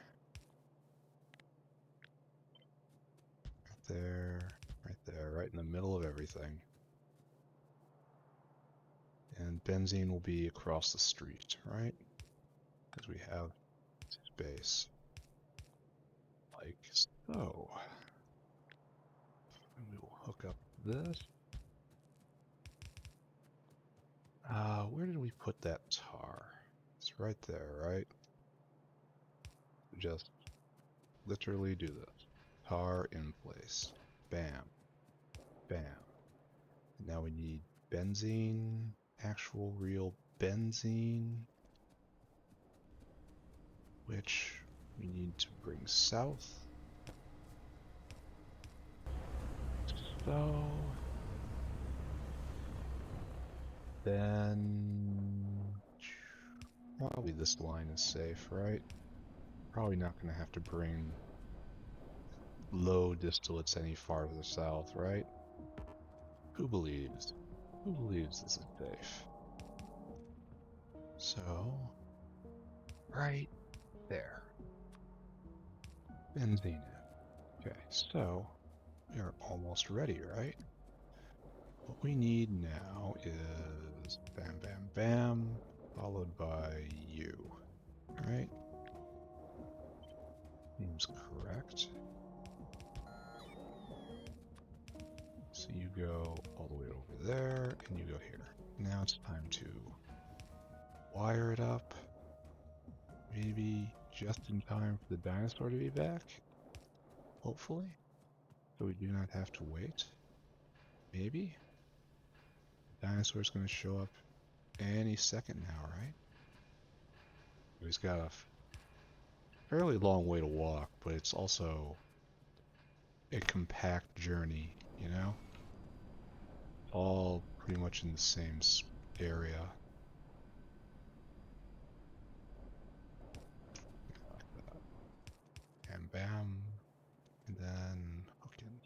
Right there, right in the middle of everything. And benzene will be across the street, right? Because we have space. Like so. And we will hook up this. Where did we put that tar? It's right there, right? Just literally do this. Tar in place. Bam. Bam. Now we need benzene. Actual real benzene. Which we need to bring south. So... then... probably this line is safe, right? Probably not going to have to bring low distillates any farther south, right? Who believes? Who believes this is safe? So, right there. Benzene. Okay, so we are almost ready, right? What we need now is bam, bam, bam, followed by you. Right? Seems correct. So you go all the way over there, and you go here. Now it's time to wire it up. Maybe just in time for the dinosaur to be back. Hopefully. So we do not have to wait. Maybe. The dinosaur's going to show up any second now, right? He's got a fairly long way to walk, but it's also a compact journey, you know? All pretty much in the same area. Like that. And bam. And then hook in.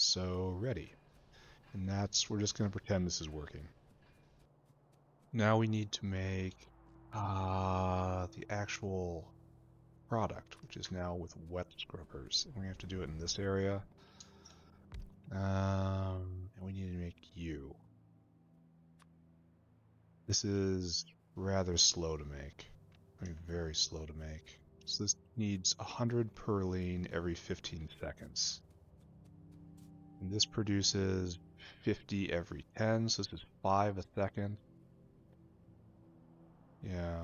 So ready. And we're just going to pretend this is working. Now we need to make the actual product, which is now with wet scrubbers. And we have to do it in this area. And we need to make you. This is rather slow to make. I mean, very slow to make. So this needs 100 perline every 15 seconds. And this produces 50 every 10, so this is 5 a second. Yeah.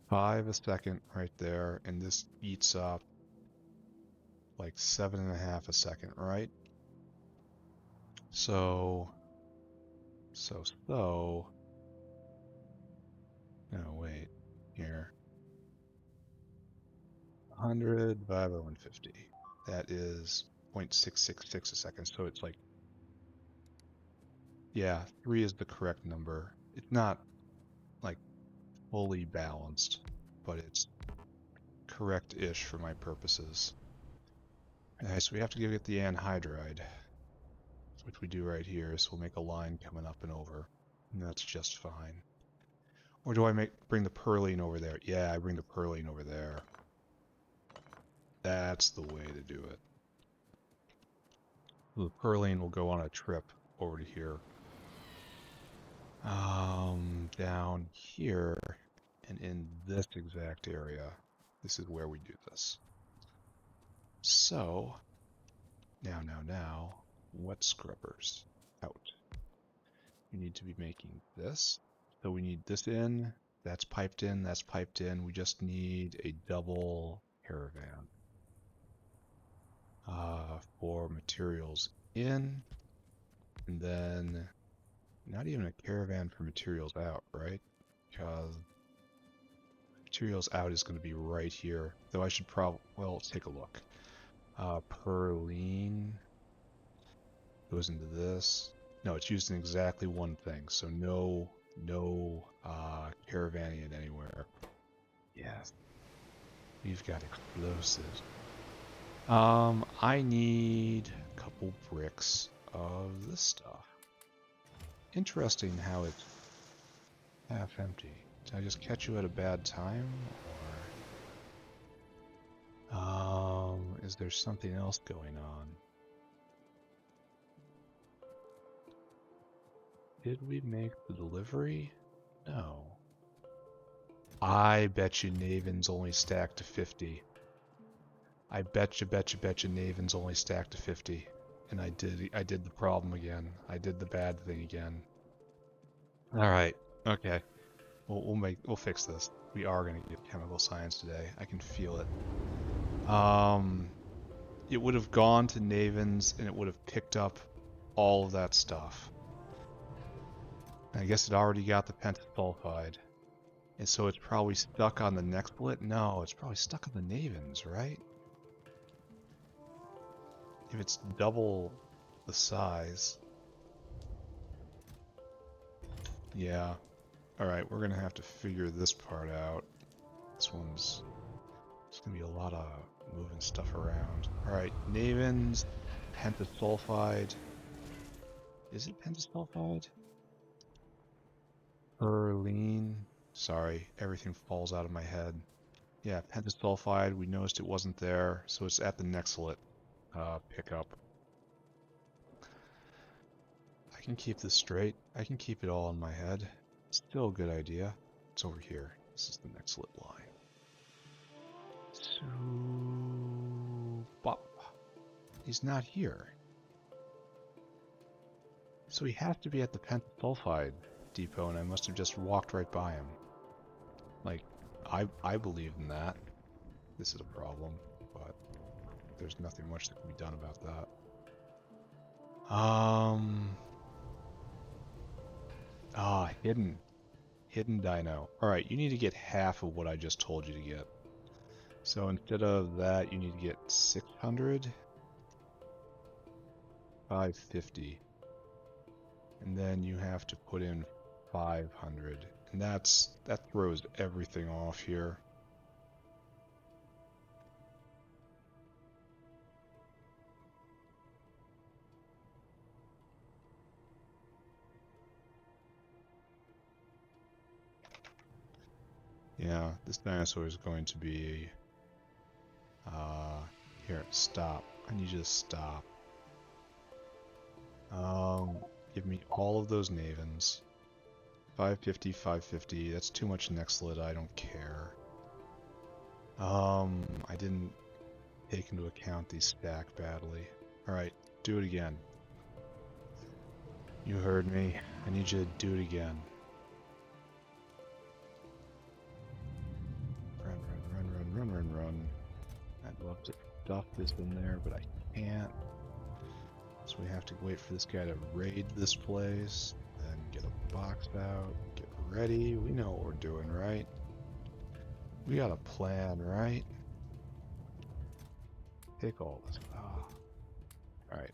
5 a second right there, and this eats up like 7.5 a second, right? So, no, wait, here. 100 divided by 150. That is 0.666 a second, so it's like, yeah, 3 is the correct number. It's not like fully balanced, but it's correct-ish for my purposes. Alright, so we have to go get the anhydride, which we do right here, so we'll make a line coming up and over, and that's just fine. Or do I bring the perline over there? Yeah, I bring the perline over there. That's the way to do it. The perline will go on a trip over to here. Down here, and in this exact area, this is where we do this. So, now, wet scrubbers out. We need to be making this. So we need this in, that's piped in, that's piped in. We just need a double caravan for materials in, and then not even a caravan for materials out, right? Because materials out is going to be right here. Though I should probably, well, let's take a look. Perline goes into this. No, it's used in exactly one thing, so no caravaning it anywhere. Yes, we've got explosives. I need a couple bricks of this stuff. Interesting how it's half empty. Did I just catch you at a bad time, or is there something else going on? Did we make the delivery? No. I bet you Naven's only stacked to 50. I bet you Naven's only stacked to 50. And I did the problem again. I did the bad thing again. Alright, okay. We'll fix this. We are gonna get chemical science today. I can feel it. It would have gone to Naven's and it would have picked up all of that stuff. I guess it already got the pentasulfide. And so it's probably stuck on the next split? No, it's probably stuck on the Naven's, right? If it's double the size. Yeah. Alright, we're gonna have to figure this part out. It's gonna be a lot of moving stuff around. Alright, Naven's pentasulfide. Is it pentasulfide? Perline. Sorry, everything falls out of my head. Yeah, pentasulfide, we noticed it wasn't there, so it's at the Nexalit pickup. I can keep this straight. I can keep it all in my head. Still a good idea. It's over here. This is the Nexalit line. So... Bop. He's not here. So he has to be at the pentasulfide depot, and I must have just walked right by him. Like, I believe in that. This is a problem, but there's nothing much that can be done about that. Hidden. Hidden dino. Alright, you need to get half of what I just told you to get. So instead of that, you need to get 600. 550. And then you have to put in 500. And that throws everything off here. Yeah, this dinosaur is going to be... here, stop. I need you to stop. Give me all of those Navens. 550, 550. That's too much Nextlit. I don't care. I didn't take into account these stack badly. Alright, do it again. You heard me. I need you to do it again. Run. I'd love to stuff this in there, but I can't. So we have to wait for this guy to raid this place, then get a box out, get ready. We know what we're doing, right? We got a plan, right? Take all this. Oh. Alright.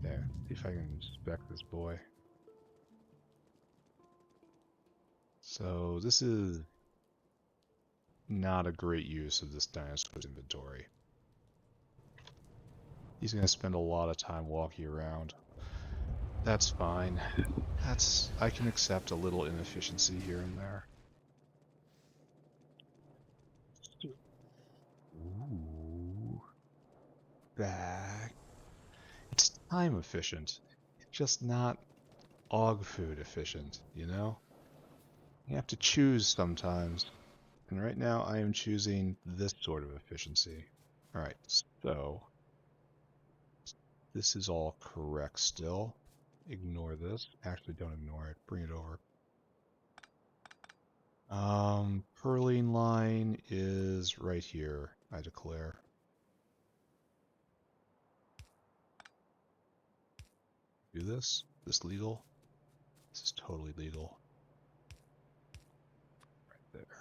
There. See if I can spec this boy. So this is not a great use of this dinosaur's inventory. He's going to spend a lot of time walking around. That's fine. I can accept a little inefficiency here and there. Ooh. Back. It's time efficient. It's just not og food efficient, you know? You have to choose sometimes. And right now I am choosing this sort of efficiency. Alright, so this is all correct still. Ignore this. Actually, don't ignore it. Bring it over. Purling line is right here, I declare. Do this? This legal? This is totally legal. Right there.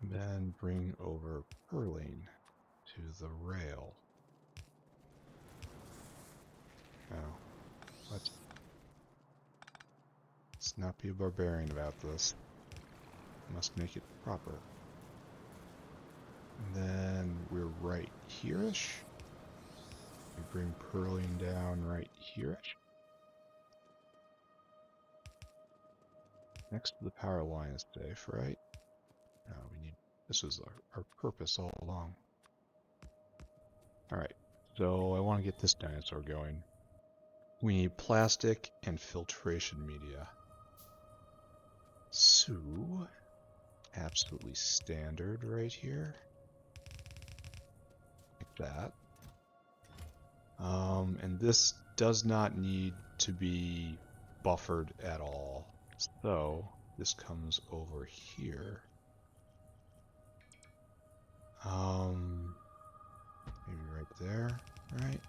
And then bring over purling to the rail. Now, let's not be a barbarian about this. Must make it proper. And then we're right here-ish. We bring purling down right here-ish. Next to the power line is safe, right? No, we need... This was our purpose all along. Alright, so I want to get this dinosaur going. We need plastic and filtration media. So, absolutely standard right here. Like that. And this does not need to be buffered at all. So, this comes over here. Maybe right there, right?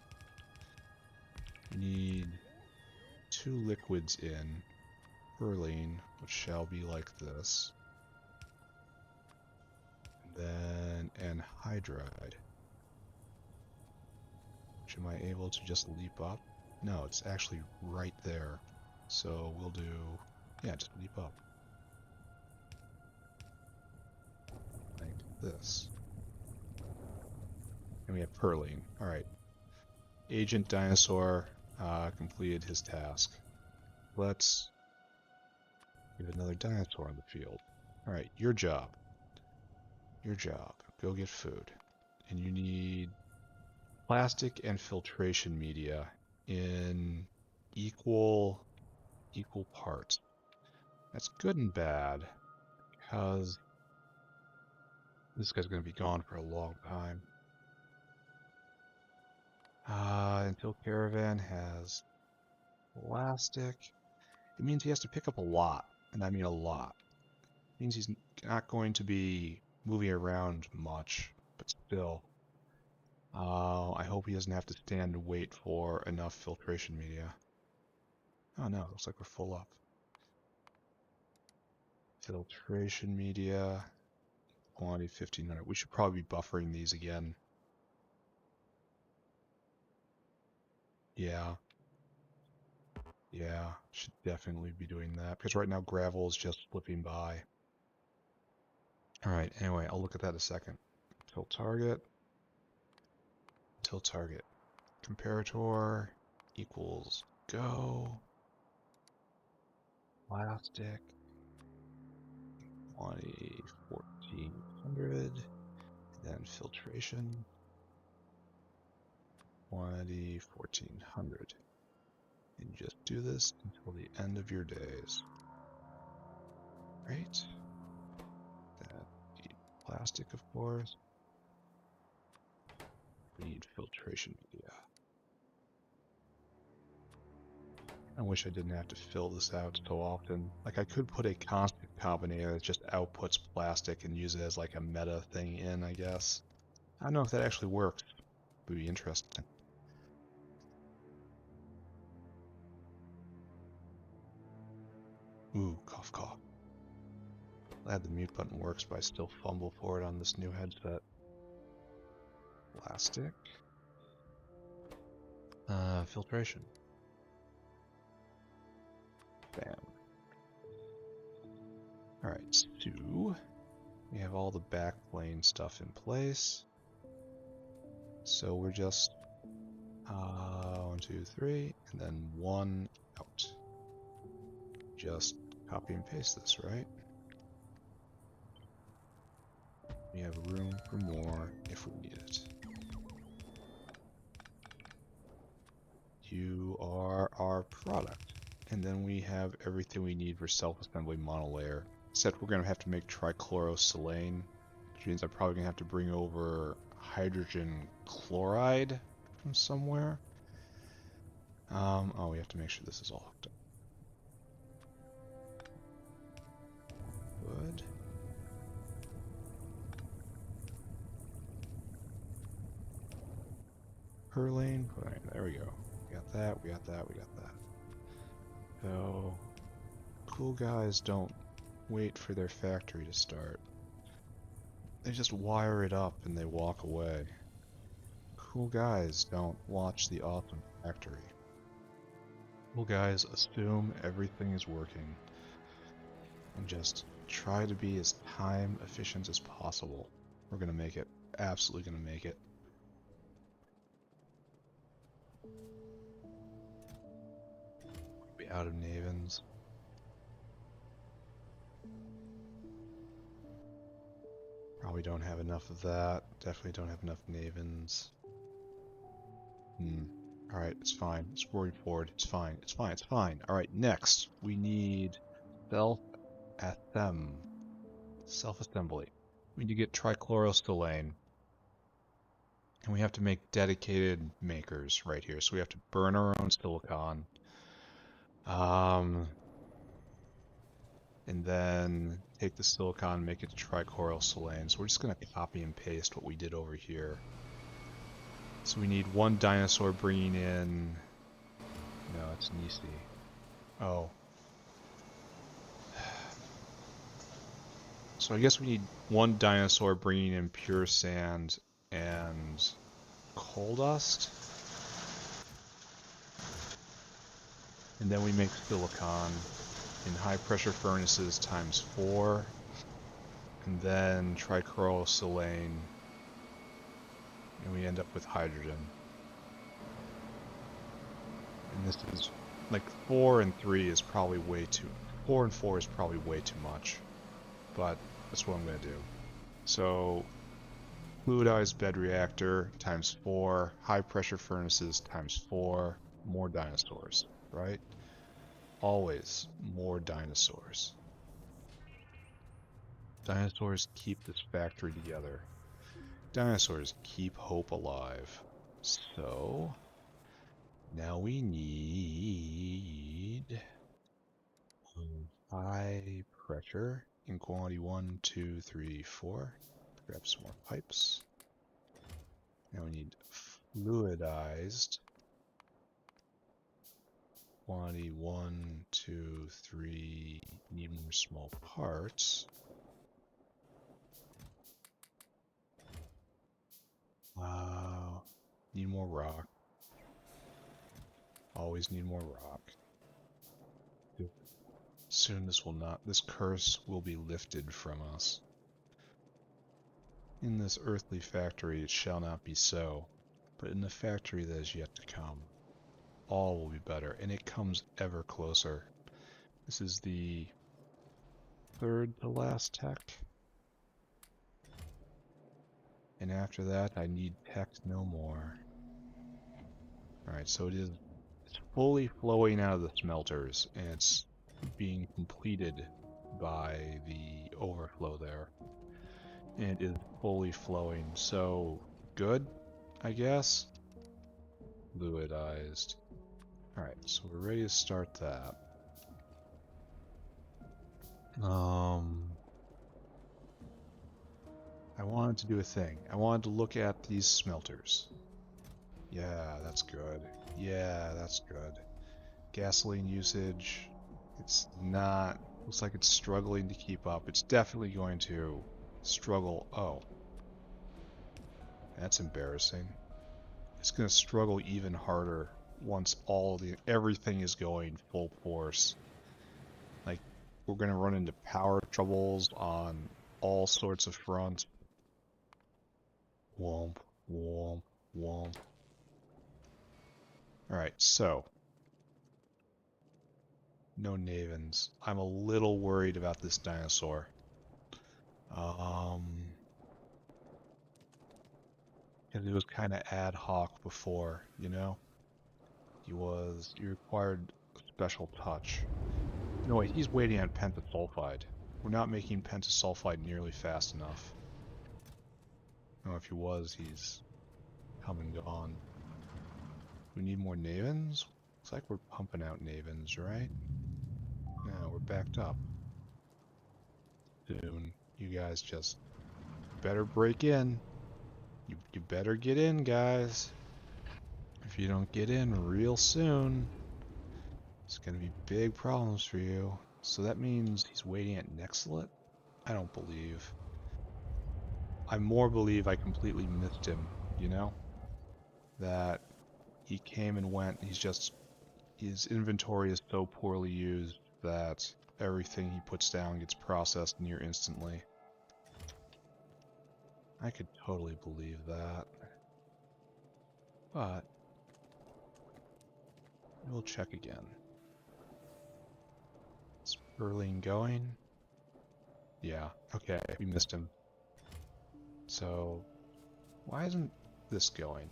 We need 2 liquids in. Purline, which shall be like this. And then anhydride. Which am I able to just leap up? No, it's actually right there. So we'll do, yeah, just leap up. Like this. And we have purline. Alright. Agent Dinosaur completed his task. Let's give another dinosaur in the field. Alright, your job. Your job. Go get food. And you need plastic and filtration media in equal parts. That's good and bad, because this guy's going to be gone for a long time. Until Caravan has plastic. It means he has to pick up a lot, and I mean a lot. It means he's not going to be moving around much, but still. I hope he doesn't have to stand and wait for enough filtration media. Oh no, looks like we're full up. Filtration media, quantity 1500. We should probably be buffering these again. Yeah. Yeah, should definitely be doing that, because right now gravel is just flipping by. Alright, anyway, I'll look at that in a second. Tilt target. Tilt target. Comparator equals go. Plastic. quantity 1400, then filtration, quantity 1400. And just do this until the end of your days. Right? That need plastic, of course. We need filtration media. I wish I didn't have to fill this out so often. Like, I could put a constant combinator that just outputs plastic and use it as like a meta thing in, I guess. I don't know if that actually works. It would be interesting. Ooh, cough cough. Glad the mute button works, but I still fumble for it on this new headset. Plastic. Filtration. Bam. Alright, so we have all the backplane stuff in place. So we're just 1, 2, 3, and then 1 out. Just copy and paste this, right? We have room for more if we need it. You are our product. And then we have everything we need for self-assembly monolayer. Except we're going to have to make trichlorosilane, which means I'm probably going to have to bring over hydrogen chloride from somewhere. Oh, we have to make sure this is all hooked up. Good. Perlane, there we go. We got that, we got that, we got that. So, cool guys don't wait for their factory to start. They just wire it up and they walk away. Cool guys don't watch the awesome factory. Cool guys assume everything is working and just try to be as time efficient as possible. We're gonna make it. Absolutely gonna make it. Be out of Navens. Probably don't have enough of that. Definitely don't have enough Navens. Alright, it's fine. It's roaring forward. It's fine. It's fine. It's fine. Alright, next we need self-assembly. We need to get trichlorosilane. And we have to make dedicated makers right here. So we have to burn our own silicon. And then take the silicon, make it to trichlorosilane. So we're just going to copy and paste what we did over here. So we need one dinosaur bringing in... No, it's Nisi. Oh. So I guess we need one dinosaur bringing in pure sand and coal dust. And then we make silicon in high pressure furnaces ×4. And then trichlorosilane. And we end up with hydrogen. And this is like 4 and 3 is probably way too... 4 and 4 is probably way too much. But that's what I'm going to do. So, fluidized bed reactor ×4, high pressure furnaces ×4, more dinosaurs, right? Always more dinosaurs. Dinosaurs keep this factory together. Dinosaurs keep hope alive. So, now we need high pressure in quantity 1, 2, 3, 4. Grab some more pipes. Now we need fluidized quantity 1, 2, 3. Need more small parts. Need more rock. Always need more rock. Soon this curse will be lifted from us. In this earthly factory it shall not be so, but in the factory that is yet to come, all will be better, and it comes ever closer. This is the third to last tech. And after that, I need tech no more. Alright, so it's fully flowing out of the smelters, and it's being completed by the overflow there. And it is fully flowing, so good, I guess. Fluidized. Alright, so we're ready to start that. I wanted to do a thing. I wanted to look at these smelters. Yeah, that's good. Yeah, that's good. Gasoline usage. It's not... Looks like it's struggling to keep up. It's definitely going to struggle. Oh. That's embarrassing. It's going to struggle even harder once everything is going full force. Like, we're going to run into power troubles on all sorts of fronts. Womp, womp, womp. Alright, so. No Navens. I'm a little worried about this dinosaur. Because it was kind of ad hoc before, you know? He required a special touch. No, wait, he's waiting on pentasulfide. We're not making pentasulfide nearly fast enough. No, if he was, he's come and gone. We need more Navens? Looks like we're pumping out Navens, right? No, we're backed up. Soon. You guys just better break in. You better get in, guys. If you don't get in real soon, it's gonna be big problems for you. So that means he's waiting at Nexlet? I don't believe. I more believe I completely missed him, you know? That he came and went, his inventory is so poorly used that everything he puts down gets processed near instantly. I could totally believe that. But we'll check again. Is Berlin going? Yeah, okay, we missed him. So, why isn't this going?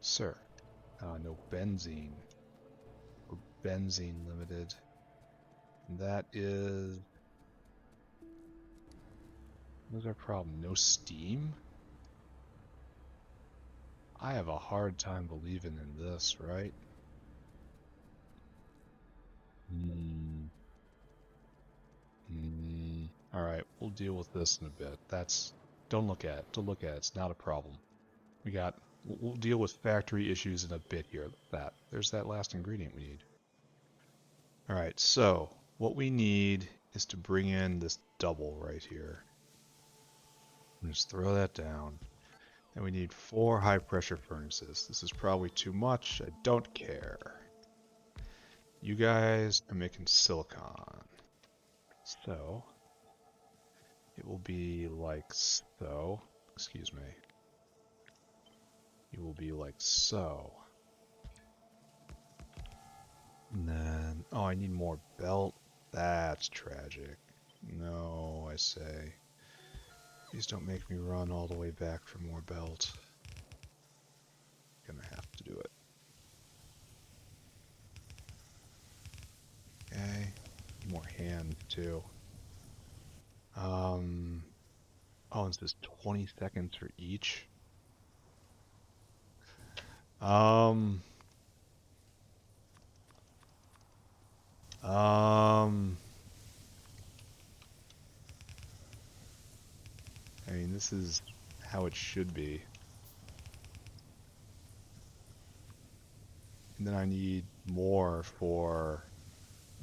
Sir, no benzene. We're benzene limited. And that is... What's our problem? No steam? I have a hard time believing in this, right? Alright, we'll deal with this in a bit. Don't look at it. Don't look at it. It's not a problem. We'll deal with factory issues in a bit here. There's that last ingredient we need. Alright, so what we need is to bring in this double right here. Just throw that down. And we need 4 high pressure furnaces. This is probably too much. I don't care. You guys are making silicon. So, it will be like so. Excuse me. It will be like so. And then, oh, I need more belt. That's tragic. No, I say. Please don't make me run all the way back for more belt. Gonna have to do it. Okay. More hand too. Oh, it says 20 seconds for each. I mean, this is how it should be. And then I need more for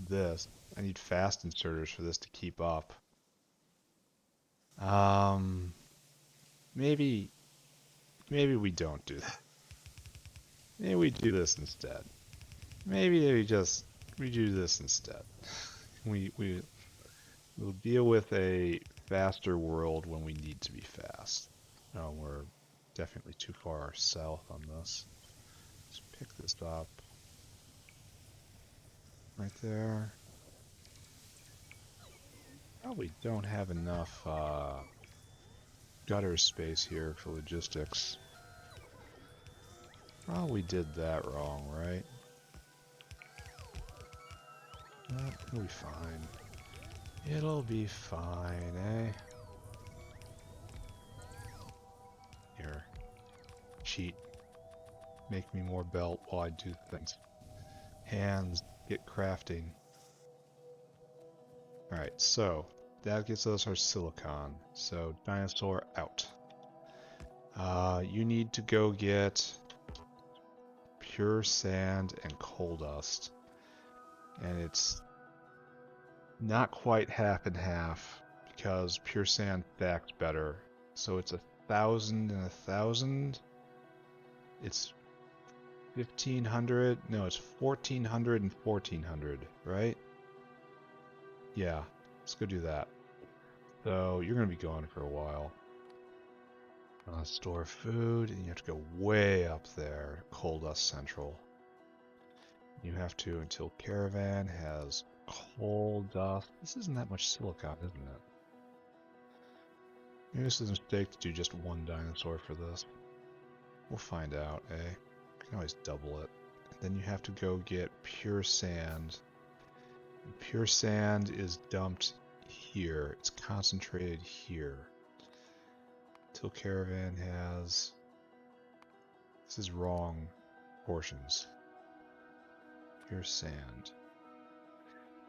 this. I need fast inserters for this to keep up. Maybe we don't do that. Maybe we do this instead. Maybe we do this instead. We'll deal with a faster world when we need to be fast. Oh, we're definitely too far south on this. Let's pick this up. Right there. Probably don't have enough gutter space here for logistics. Probably did that wrong, right? It'll be fine. It'll be fine, eh? Here. Cheat. Make me more belt while I do things. Hands. Get crafting. Alright, so that gets us our silicon. So dinosaur out. You need to go get pure sand and coal dust. And it's not quite half and half because pure sand stacks better. So it's 1,000 and 1,000. It's 1,500. No, it's 1,400 and 1,400, right? Yeah, let's go do that. So you're going to be gone for a while. Store food, and you have to go way up there, Coal Dust Central. You have to until Caravan has coal dust. This isn't that much silicon, isn't it? Maybe this is a mistake to do just one dinosaur for this. We'll find out, eh? You can always double it. And then you have to go get pure sand. And pure sand is dumped here. It's concentrated here. Till Caravan has... This is wrong portions. Pure sand.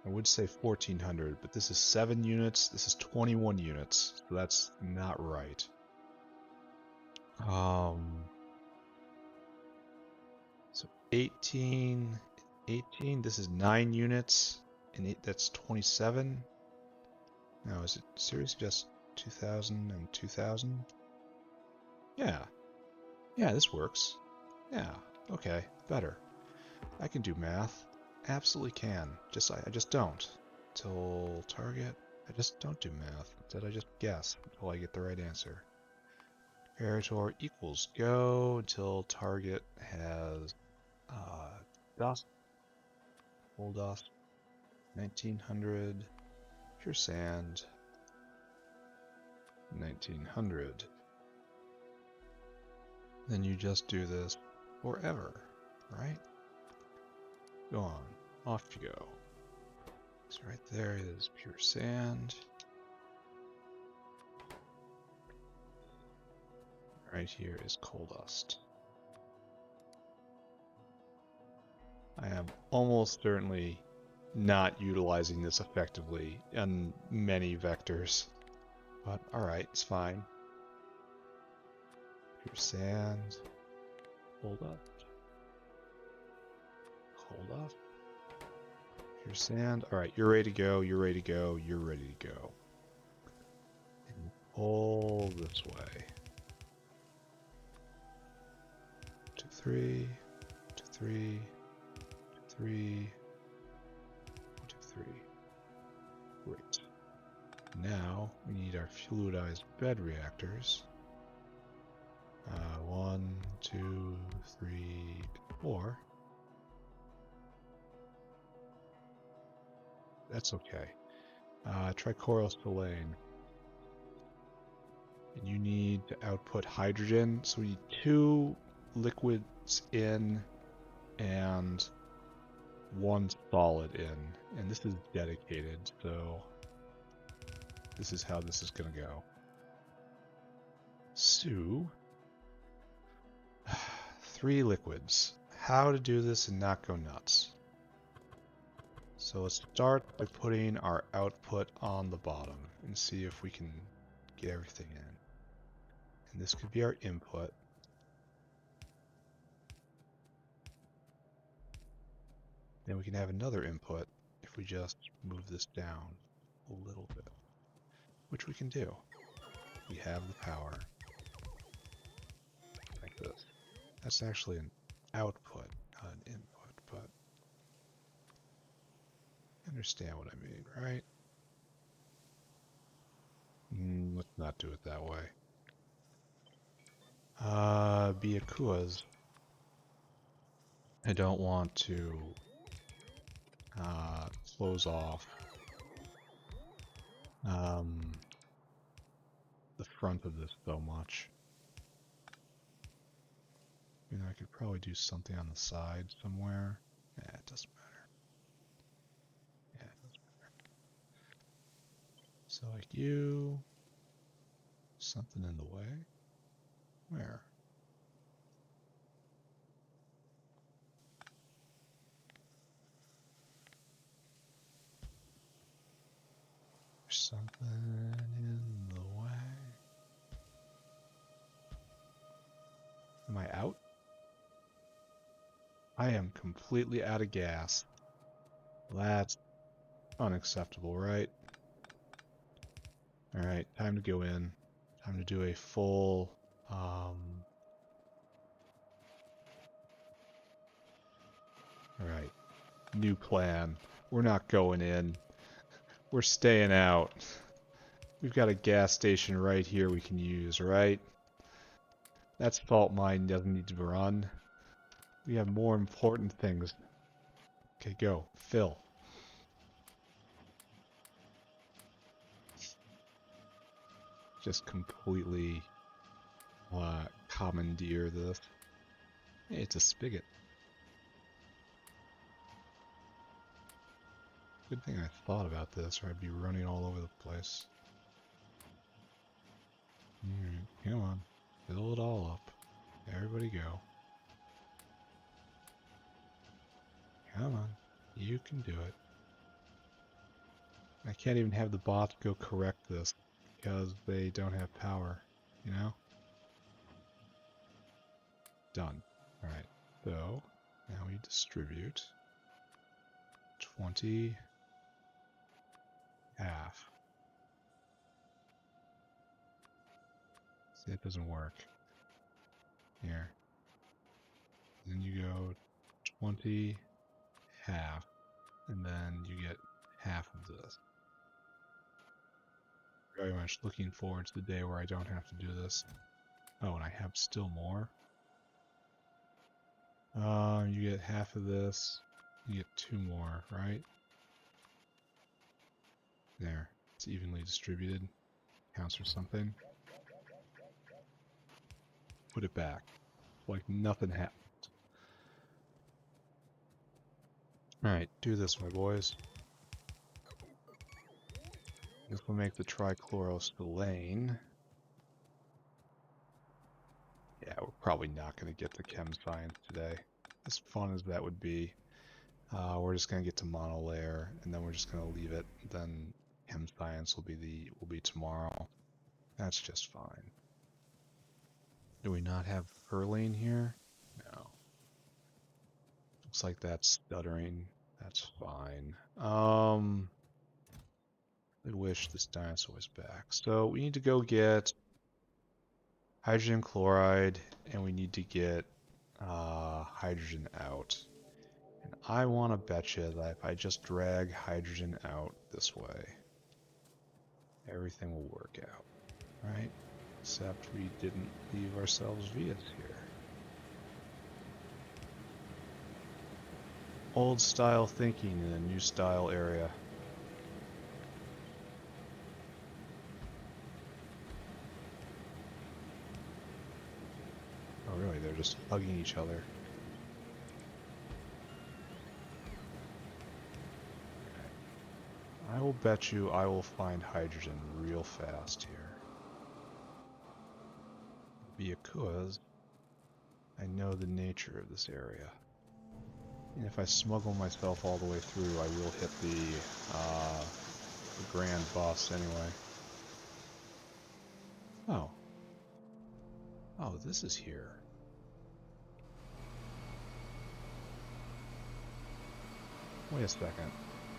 I would say 1,400, but this is 7 units. This is 21 units, so that's not right. So 18, this is 9 units, and that's 27. Now, is it seriously just 2,000 and 2,000? Yeah. Yeah, this works. Yeah, okay, better. I can do math. Absolutely can. I just don't. Till target, I just don't do math. Instead, I just guess until I get the right answer. Comparator equals go until target has dust, full dust, 1,900, pure sand, 1,900. Then you just do this forever, right? Go on, off you go. So right there is pure sand. Right here is coal dust. I am almost certainly not utilizing this effectively on many vectors. But alright, it's fine. Pure sand. Coal dust. Coal dust. Pure sand. Alright, you're ready to go, you're ready to go, you're ready to go. And pull this way. 2, 3, 2, 3, 2, 3, 2, 3. Great. Now we need our fluidized bed reactors. 1, 2, 3, 4. That's okay. Try coral selene. And you need to output hydrogen. So we need 2 liquids in and 1 solid in. And this is dedicated, so this is how this is going to go. So, 3 liquids. How to do this and not go nuts. So let's start by putting our output on the bottom and see if we can get everything in. And this could be our input. Then we can have another input if we just move this down a little bit, which we can do. We have the power. Like this. That's actually an output, not an input, but you understand what I mean, right? Let's not do it that way. Byakuas. I don't want to close off the front of this so much. You know, I could probably do something on the side somewhere. Yeah, it doesn't matter. Yeah, it doesn't matter. So like you, something in the way. Where? There's something in the way. Am I out? I am completely out of gas. That's unacceptable, right? Alright, time to go in. Time to do a full, Alright, new plan. We're not going in. We're staying out. We've got a gas station right here we can use, right? That fault mine doesn't need to run. We have more important things. Okay, go. Fill. Just completely commandeer this. Hey, it's a spigot. Good thing I thought about this, or I'd be running all over the place. Alright, come on. Fill it all up. Everybody go. Come on. You can do it. I can't even have the bots go correct this because they don't have power, you know? Done. Alright, so now we distribute 20 half. See, it doesn't work. Here. Then you go 20 half, and then you get half of this. Very much looking forward to the day where I don't have to do this. Oh, and I have still more. You get half of this. You get 2 more, right? There. It's evenly distributed. Counts for something. Put it back. Like nothing happened. Alright, do this, my boys. This will make the trichlorosilane. Yeah, we're probably not going to get to chem science today. As fun as that would be, we're just going to get to monolayer, and then we're just going to leave it. Then chem science will be tomorrow. That's just fine. Do we not have Perlane here? No. Looks like that's stuttering. That's fine. I wish this dinosaur was back. So we need to go get hydrogen chloride, and we need to get hydrogen out. And I want to bet you that if I just drag hydrogen out this way, everything will work out, right? Except we didn't leave ourselves vias here. Old style thinking in a new style area. Oh really, they're just hugging each other. I will bet you I will find hydrogen real fast here. Because I know the nature of this area. And if I smuggle myself all the way through, I will hit the grand boss anyway. Oh. Oh, this is here. Wait a second.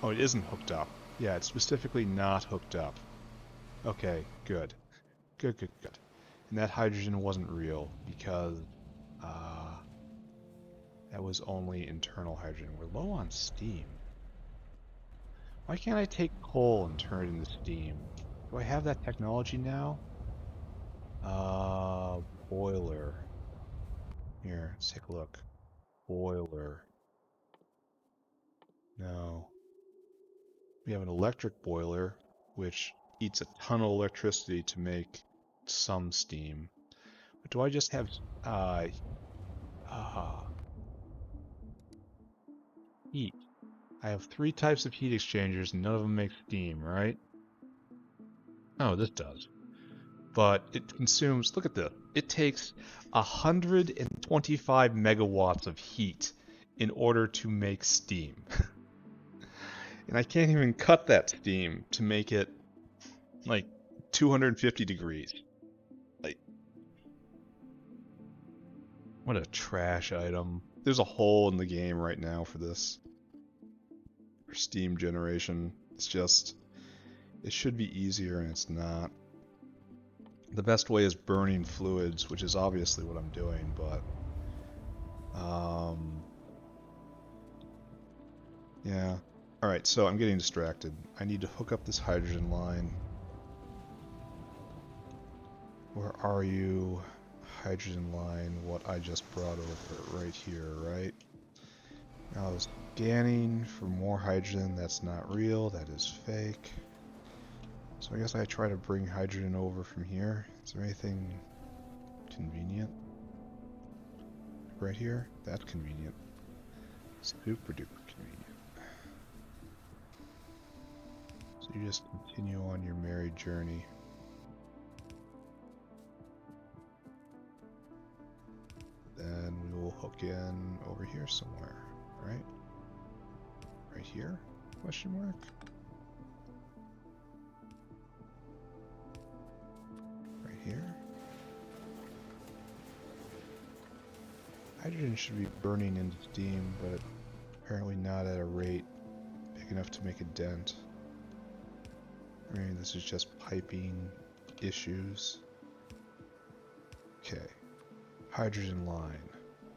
Oh, it isn't hooked up. Yeah, it's specifically not hooked up. Okay, good. Good, good, good. And that hydrogen wasn't real because that was only internal hydrogen. We're low on steam. Why can't I take coal and turn it into steam? Do I have that technology now? Boiler. Here, let's take a look. Boiler. No. We have an electric boiler, which eats a ton of electricity to make some steam. But do I just have heat? I have 3 types of heat exchangers, and none of them make steam, right? Oh, this does. But it consumes, look at this, it takes 125 megawatts of heat in order to make steam. And I can't even cut that steam to make it like 250 degrees. Like, what a trash item. There's a hole in the game right now for this. For steam generation. It's just, it should be easier and it's not. The best way is burning fluids, which is obviously what I'm doing, but yeah. Alright, so I'm getting distracted. I need to hook up this hydrogen line. Where are you? Hydrogen line, what I just brought over right here, right? Now I was scanning for more hydrogen. That's not real, that is fake. So I guess I try to bring hydrogen over from here. Is there anything convenient? Right here? That's convenient. Super duper convenient. So you just continue on your merry journey. Then we will hook in over here somewhere, right? Right here? Question mark? Right here? Hydrogen should be burning into steam, but apparently not at a rate big enough to make a dent. I mean, this is just piping issues. Okay. Hydrogen line.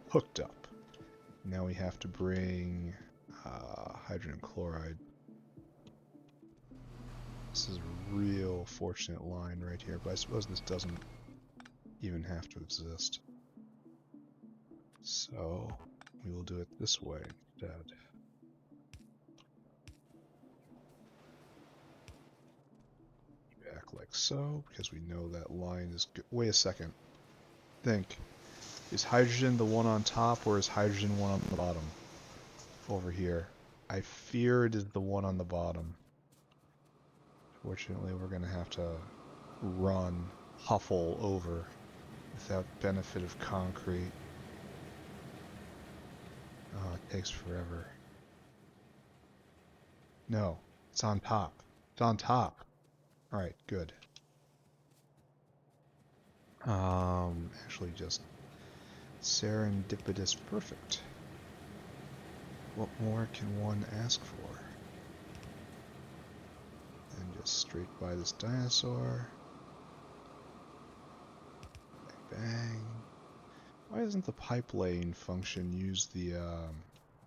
Hooked up. Now we have to bring hydrogen chloride. This is a real fortunate line right here, but I suppose this doesn't even have to exist. So we will do it this way instead. Back like so, because we know that line is good. Wait a second. Think. Is hydrogen the one on top, or is hydrogen one on the bottom? Over here. I fear it is the one on the bottom. Fortunately, we're going to have to huffle over without benefit of concrete. Oh, it takes forever. No, it's on top. It's on top. Alright, good. Actually just serendipitous perfect. What more can one ask for? And just straight by this dinosaur. Bang, bang. Why doesn't the pipe laying function use the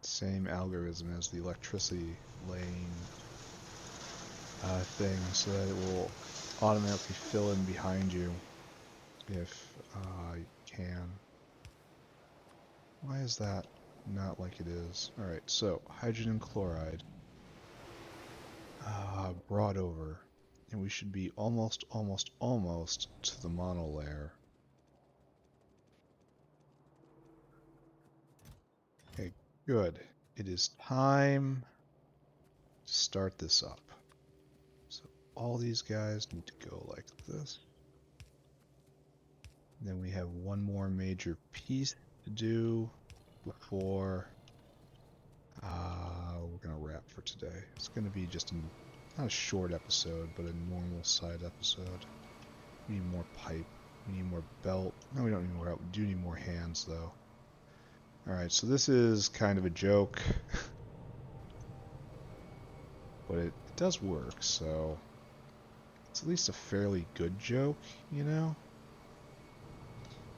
same algorithm as the electricity laying thing, so that it will automatically fill in behind you if you can? Why is that not like it is? Alright, so hydrogen chloride brought over, and we should be almost to the monolayer. Okay, good. It is time to start this up. So all these guys need to go like this. And then we have one more major piece to do before we're going to wrap for today. It's going to be just not a short episode, but a normal side episode. We need more pipe. We need more belt. No, we don't need more help. We do need more hands, though. Alright, so this is kind of a joke. But it does work, so it's at least a fairly good joke, you know?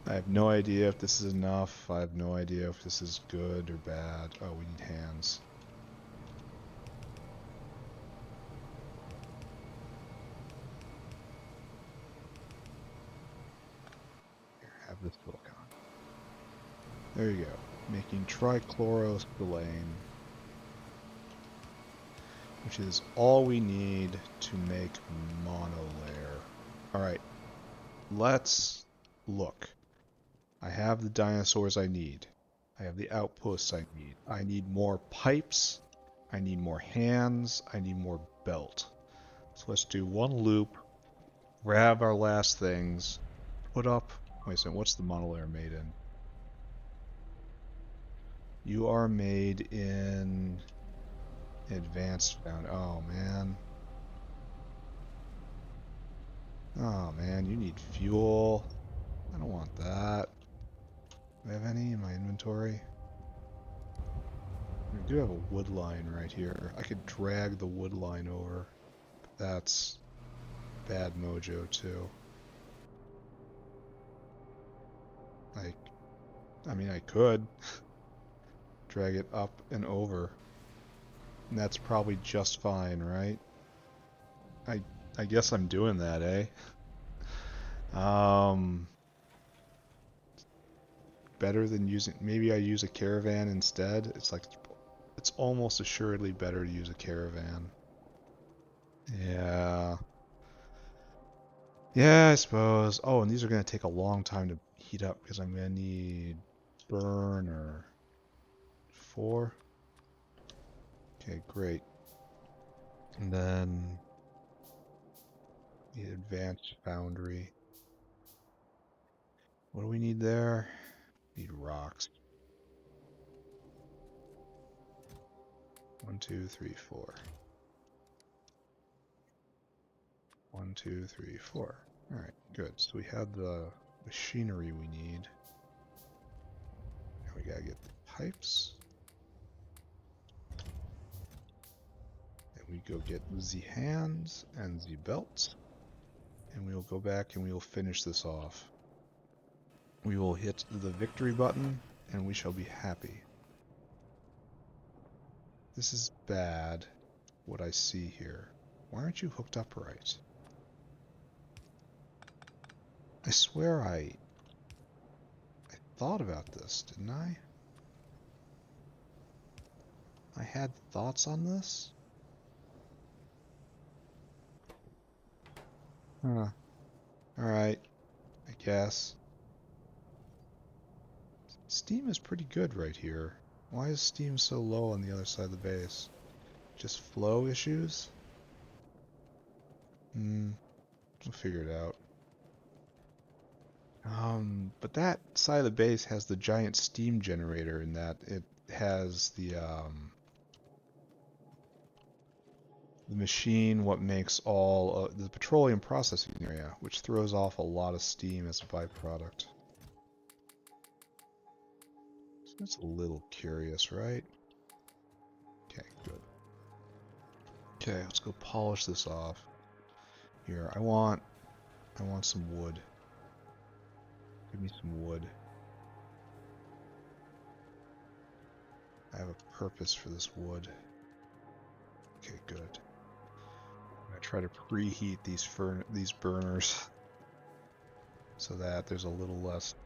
I have no idea if this is enough. I have no idea if this is good or bad. Oh, we need hands. Here, have this silicon. There you go. Making trichlorosilane. which is all we need to make monolayer. Alright, let's look. I have the dinosaurs I need. I have the outposts I need. I need more pipes. I need more hands. I need more belt. So let's do one loop, grab our last things, put up... Wait a second, what's the monolayer made in? You are made in advanced found. Oh man. Oh man, you need fuel. I don't want that. Do I have any in my inventory? I do have a wood line right here. I could drag the wood line over. But that's bad mojo too. Like, I mean, I could drag it up and over. And that's probably just fine, right? I guess I'm doing that, eh? Better than using... Maybe I use a caravan instead. It's like... It's almost assuredly better to use a caravan. Yeah. Yeah, I suppose. Oh, and these are going to take a long time to heat up because I'm going to need burner. 4. Okay, great. And then the advanced foundry. What do we need there? We need rocks. 1, 2, 3, 4. 1, 2, 3, 4. Alright, good. So we have the machinery we need. Now we gotta get the pipes. And we go get the hands and the belts. And we will go back and we will finish this off. We will hit the victory button and we shall be happy. This is bad, what I see here. Why aren't you hooked up right? I swear I thought about this, didn't I? I had thoughts on this? Huh. Alright, I guess. Steam is pretty good right here. Why is Steam so low on the other side of the base? Just flow issues? We'll figure it out. But that side of the base has the giant steam generator in that it has the machine what makes all the petroleum processing area, which throws off a lot of steam as a byproduct. So that's a little curious, right? Okay, good. Okay, let's go polish this off. Here, I want some wood. Give me some wood. I have a purpose for this wood. Okay, good. I'm gonna try to preheat these burners so that there's a little less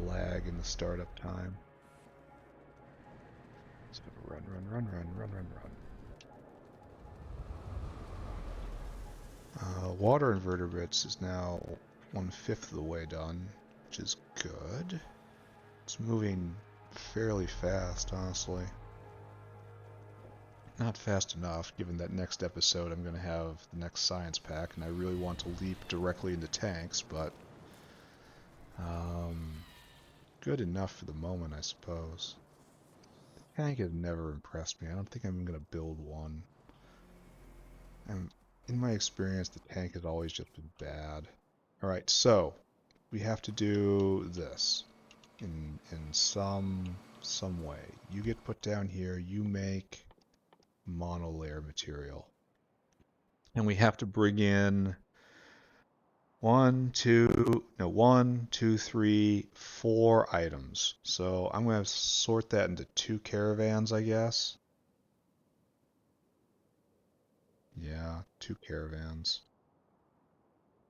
lag in the startup time. So run, run, run, run, run, run, run. Water invertebrates is now 1/5 of the way done, which is good. It's moving fairly fast, honestly. Not fast enough, given that next episode I'm going to have the next science pack, and I really want to leap directly into tanks, but good enough for the moment, I suppose. The tank has never impressed me. I don't think I'm going to build one. And in my experience, the tank has always just been bad. Alright, so we have to do this in some way. You get put down here, you make monolayer material. And we have to bring in 1, 2, 3, 4 items. So I'm going to sort that into 2 caravans, I guess. Yeah, 2 caravans.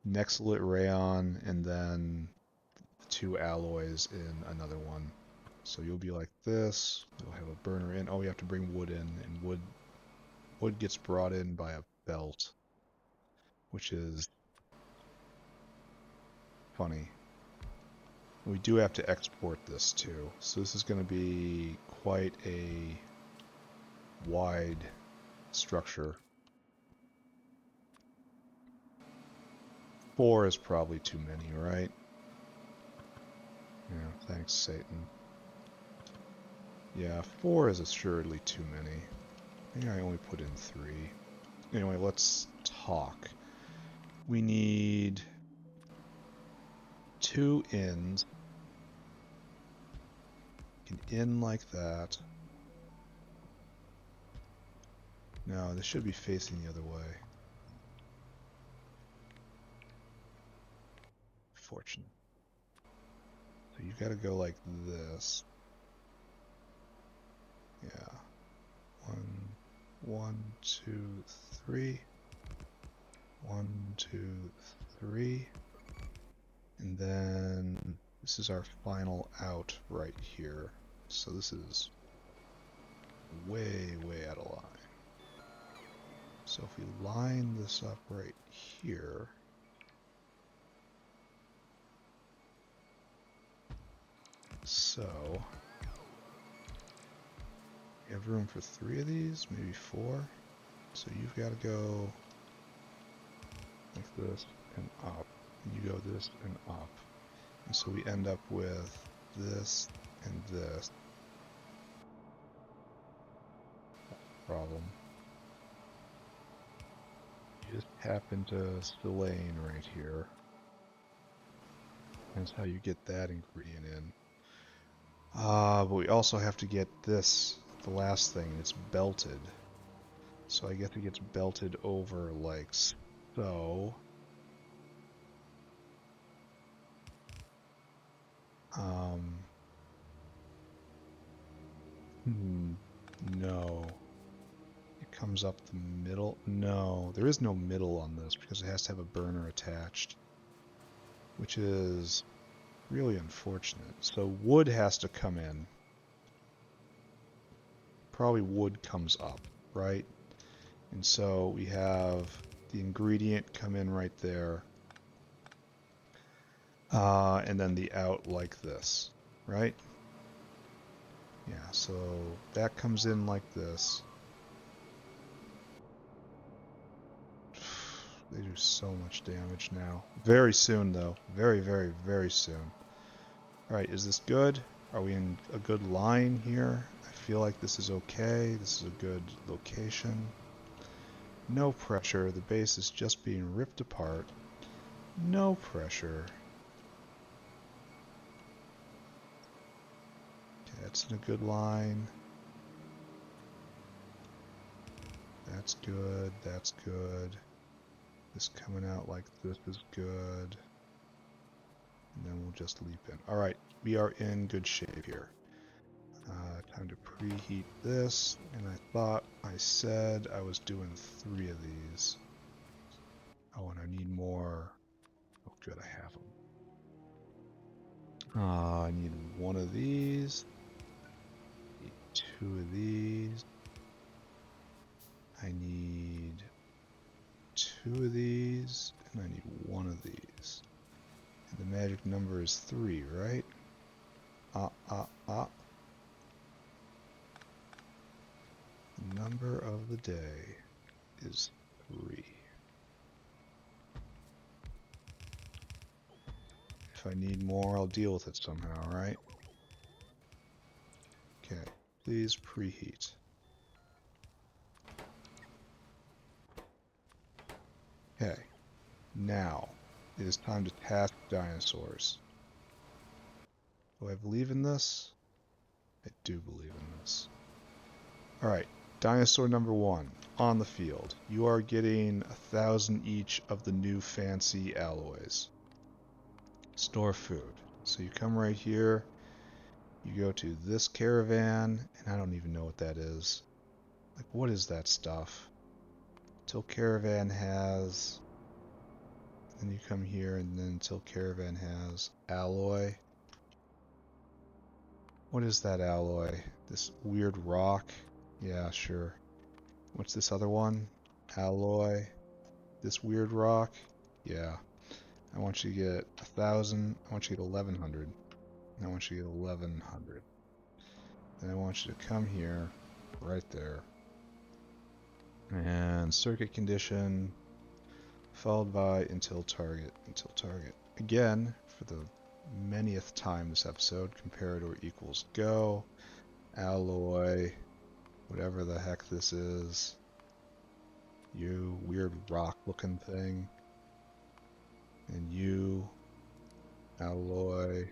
Next lit rayon, and then 2 alloys in another one. So you'll be like this. You'll have a burner in. Oh, you have to bring wood in, and wood Wood gets brought in by a belt, which is funny. We do have to export this too, so this is going to be quite a wide structure. 4 is probably too many, right? Yeah, thanks, Satan. Yeah, 4 is assuredly too many. Maybe I only put in 3. Anyway, let's talk. We need 2 ins. An in like that. No, this should be facing the other way. Fortunate. So you've got to go like this. Yeah. 1, 2, 3. 1, 2, 3. And then this is our final out right here. So this is way, way out of line. So if we line this up right here, so you have room for 3 of these, maybe 4. So you've got to go like this and up, and you go this and up. And so we end up with this and this. Problem. You just happen to Spillane right here. That's how you get that ingredient in. But we also have to get this, the last thing, it's belted. So I guess it gets belted over like so. No. It comes up the middle. No, there is no middle on this because it has to have a burner attached, which is really unfortunate. So wood has to come in. Probably wood comes up, right? And so we have the ingredient come in right there. And then the out like this, right? Yeah, so that comes in like this. They do so much damage now. Very soon, though. Very, very, very soon. Alright, is this good? Are we in a good line here? I feel like this is okay. This is a good location. No pressure. The base is just being ripped apart. No pressure. Okay, that's in a good line. That's good. That's good. This coming out like this is good. And then we'll just leap in. Alright, we are in good shape here. Time to preheat this. And I thought I said I was doing 3 of these. Oh, and I need more. Oh, good, I have them. I need 1 of these. I need 2 of these. I need 2 of these. And I need 1 of these. And the magic number is 3, right? The number of the day is 3. If I need more, I'll deal with it somehow, right? Okay, please preheat. Okay, now it is time to task dinosaurs. Do I believe in this? I do believe in this. Alright, dinosaur number 1, on the field. You are getting 1,000 each of the new fancy alloys. Store food. So you come right here, you go to this caravan, and I don't even know what that is. Like, what is that stuff? Till caravan has... Then you come here, and then until caravan has alloy. What is that alloy? This weird rock? Yeah, sure. What's this other one? Alloy. This weird rock. Yeah. I want you to get 1,000. I want you to get 1,100. I want you to get 1,100. Then I want you to come here, right there. And circuit condition, followed by until target, until target. Again, for the manyth time this episode, comparator equals go, alloy, whatever the heck this is, you weird rock looking thing, and you, alloy,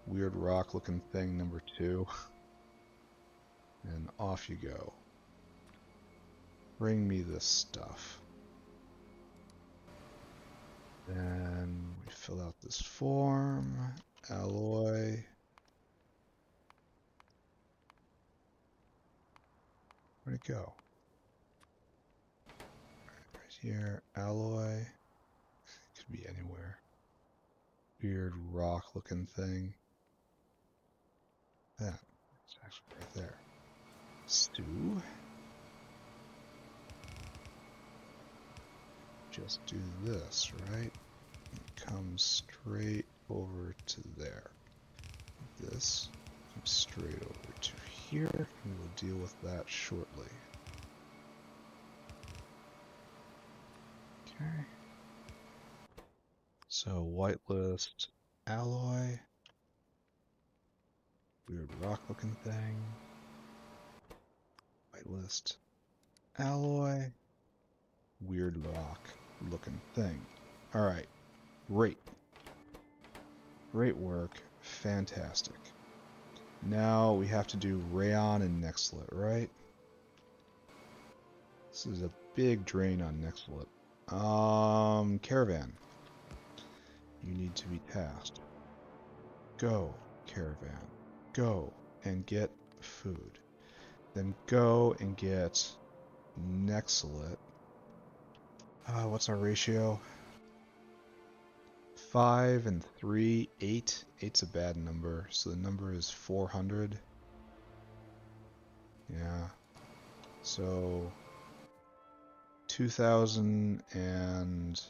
weird rock looking thing number 2, and off you go. Bring me this stuff. Then we fill out this form, alloy. Where'd it go? Right here, alloy. Could be anywhere. Weird rock looking thing. That. It's actually right there. Stew. Just do this, right? It comes straight over to there. This comes straight over to here, and we'll deal with that shortly. Okay. So whitelist alloy. Weird rock looking thing. Whitelist alloy. Weird rock looking thing. Alright. Great. Great work. Fantastic. Now we have to do rayon and nextlet, right? This is a big drain on nextlet. Caravan. You need to be tasked. Go, caravan. Go and get food. Then go and get nextlet. What's our ratio? 5 and 3, 8. 8's a bad number, so the number is 400. Yeah. So 2,000 and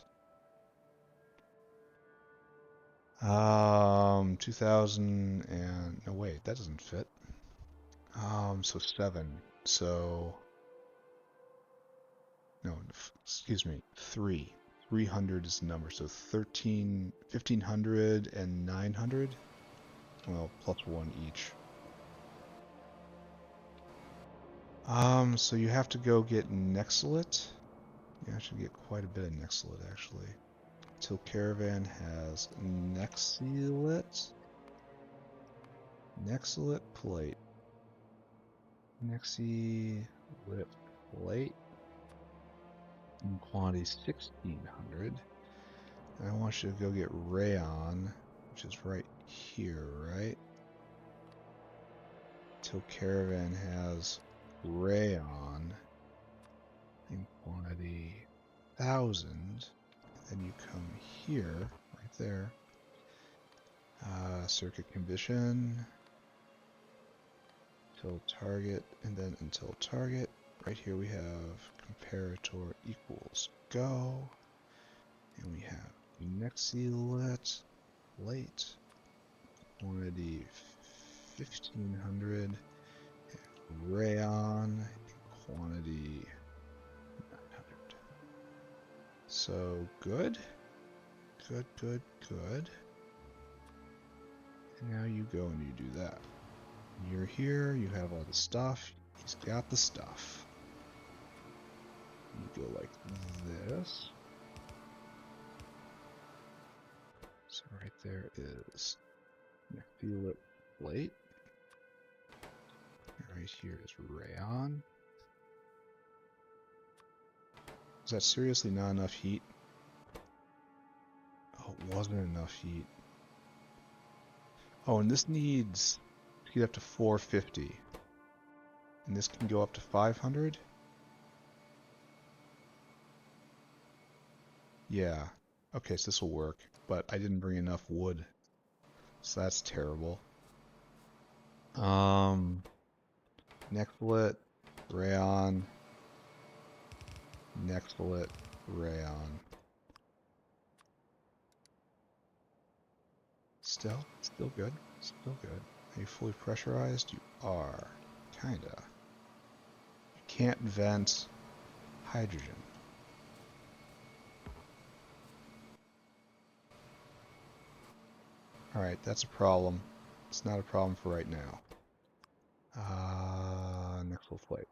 2,000 and no wait, that doesn't fit. So 7. So no, excuse me, 3. 300 is the number, so 1,500 and 900. Well, plus 1 each. So you have to go get nextlet. You actually get quite a bit of nextlet, actually. Till caravan has nextlet. Nextlet plate. Nextlet plate. In quantity 1,600. And I want you to go get rayon, which is right here, right? Till caravan has rayon in quantity 1,000. Then you come here, right there. Circuit condition. Till target, and then until target. Right here we have comparator equals go. And we have nextlet plate. Quantity 1,500. Rayon quantity 900. So good. Good, good, good. And now you go and you do that. You're here, you have all the stuff. He's got the stuff. You go like this. So right there is nextlet plate. Right here is rayon. Is that seriously not enough heat? Oh, it wasn't enough heat. Oh, and this needs to get up to 450. And this can go up to 500? Yeah. Okay, so this will work. But I didn't bring enough wood. So that's terrible. Nextlet rayon, nextlet, rayon. Still good, still good. Are you fully pressurized? You are, kinda. You can't vent hydrogen. Alright, that's a problem. It's not a problem for right now. Next little flight.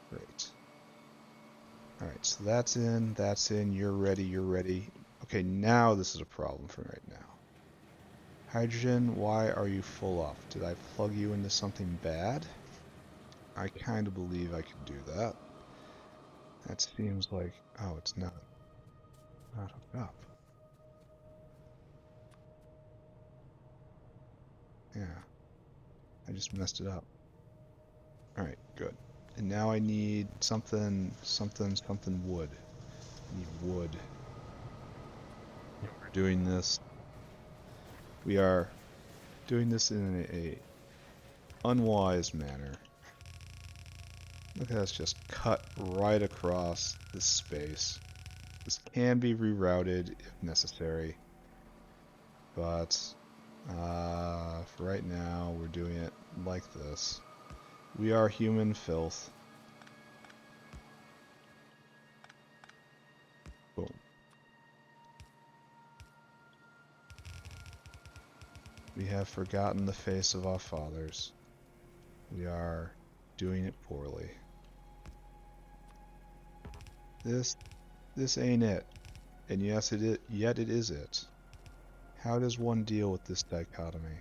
Great. Alright, so that's in, you're ready. Okay, now this is a problem for right now. Hydrogen, why are you full up? Did I plug you into something bad? I kind of believe I could do that. That seems like... Oh, it's not hooked up. Yeah. I just messed it up. Alright, good. And now I need something wood. I need wood. We're doing this. We are doing this in a unwise manner. Look at us just cut right across this space. This can be rerouted if necessary, but for right now we're doing it like this. We are human filth. Boom. We have forgotten the face of our fathers. We are doing it poorly. This ain't it. And yes, yet it is it. How does one deal with this dichotomy?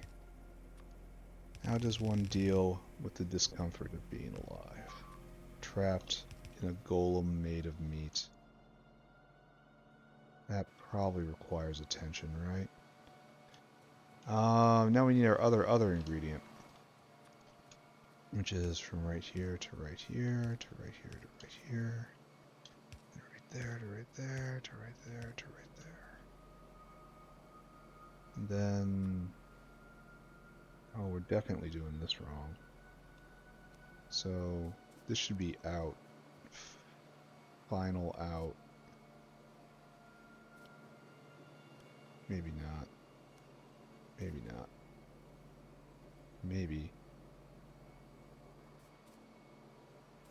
How does one deal with the discomfort of being alive? Trapped in a golem made of meat. That probably requires attention, right? Now we need our other ingredient. Which is from right here to right here to right here to right here. And right there to right there to right there to right there. And then... Oh, we're definitely doing this wrong. So, this should be out. Final out. Maybe not. Maybe not. Maybe.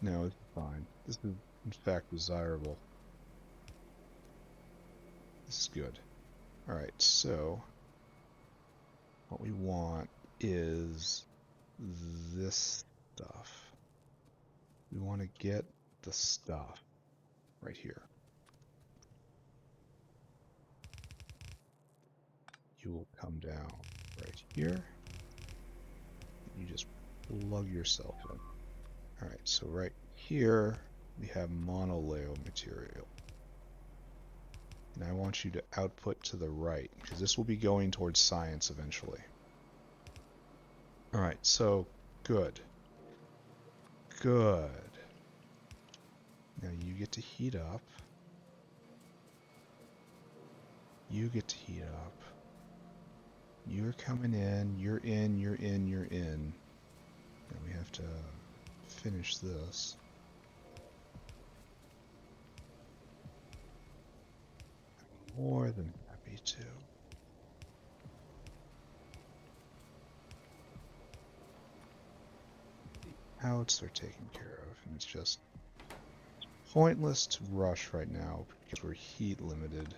No, it's fine. This is, in fact, desirable. This is good. Alright, so... What we want is this stuff. We want to get the stuff right here. You will come down right here. You just plug yourself in. Alright, so right here we have monolayer material. And I want you to output to the right, because this will be going towards science eventually. Alright, so good. Good. Now you get to heat up. You get to heat up. You're coming in, you're in, you're in, you're in. And we have to finish this. I'm more than happy to. The outs are taken care of, and it's just pointless to rush right now because we're heat limited.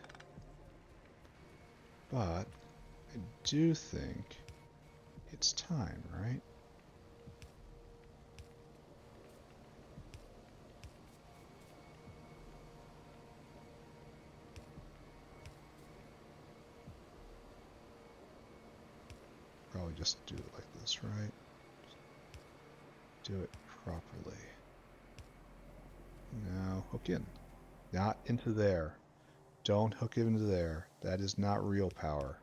But I do think it's time, right? Probably just do it like this, right? Do it properly. Now hook in. Not into there. Don't hook into there. That is not real power.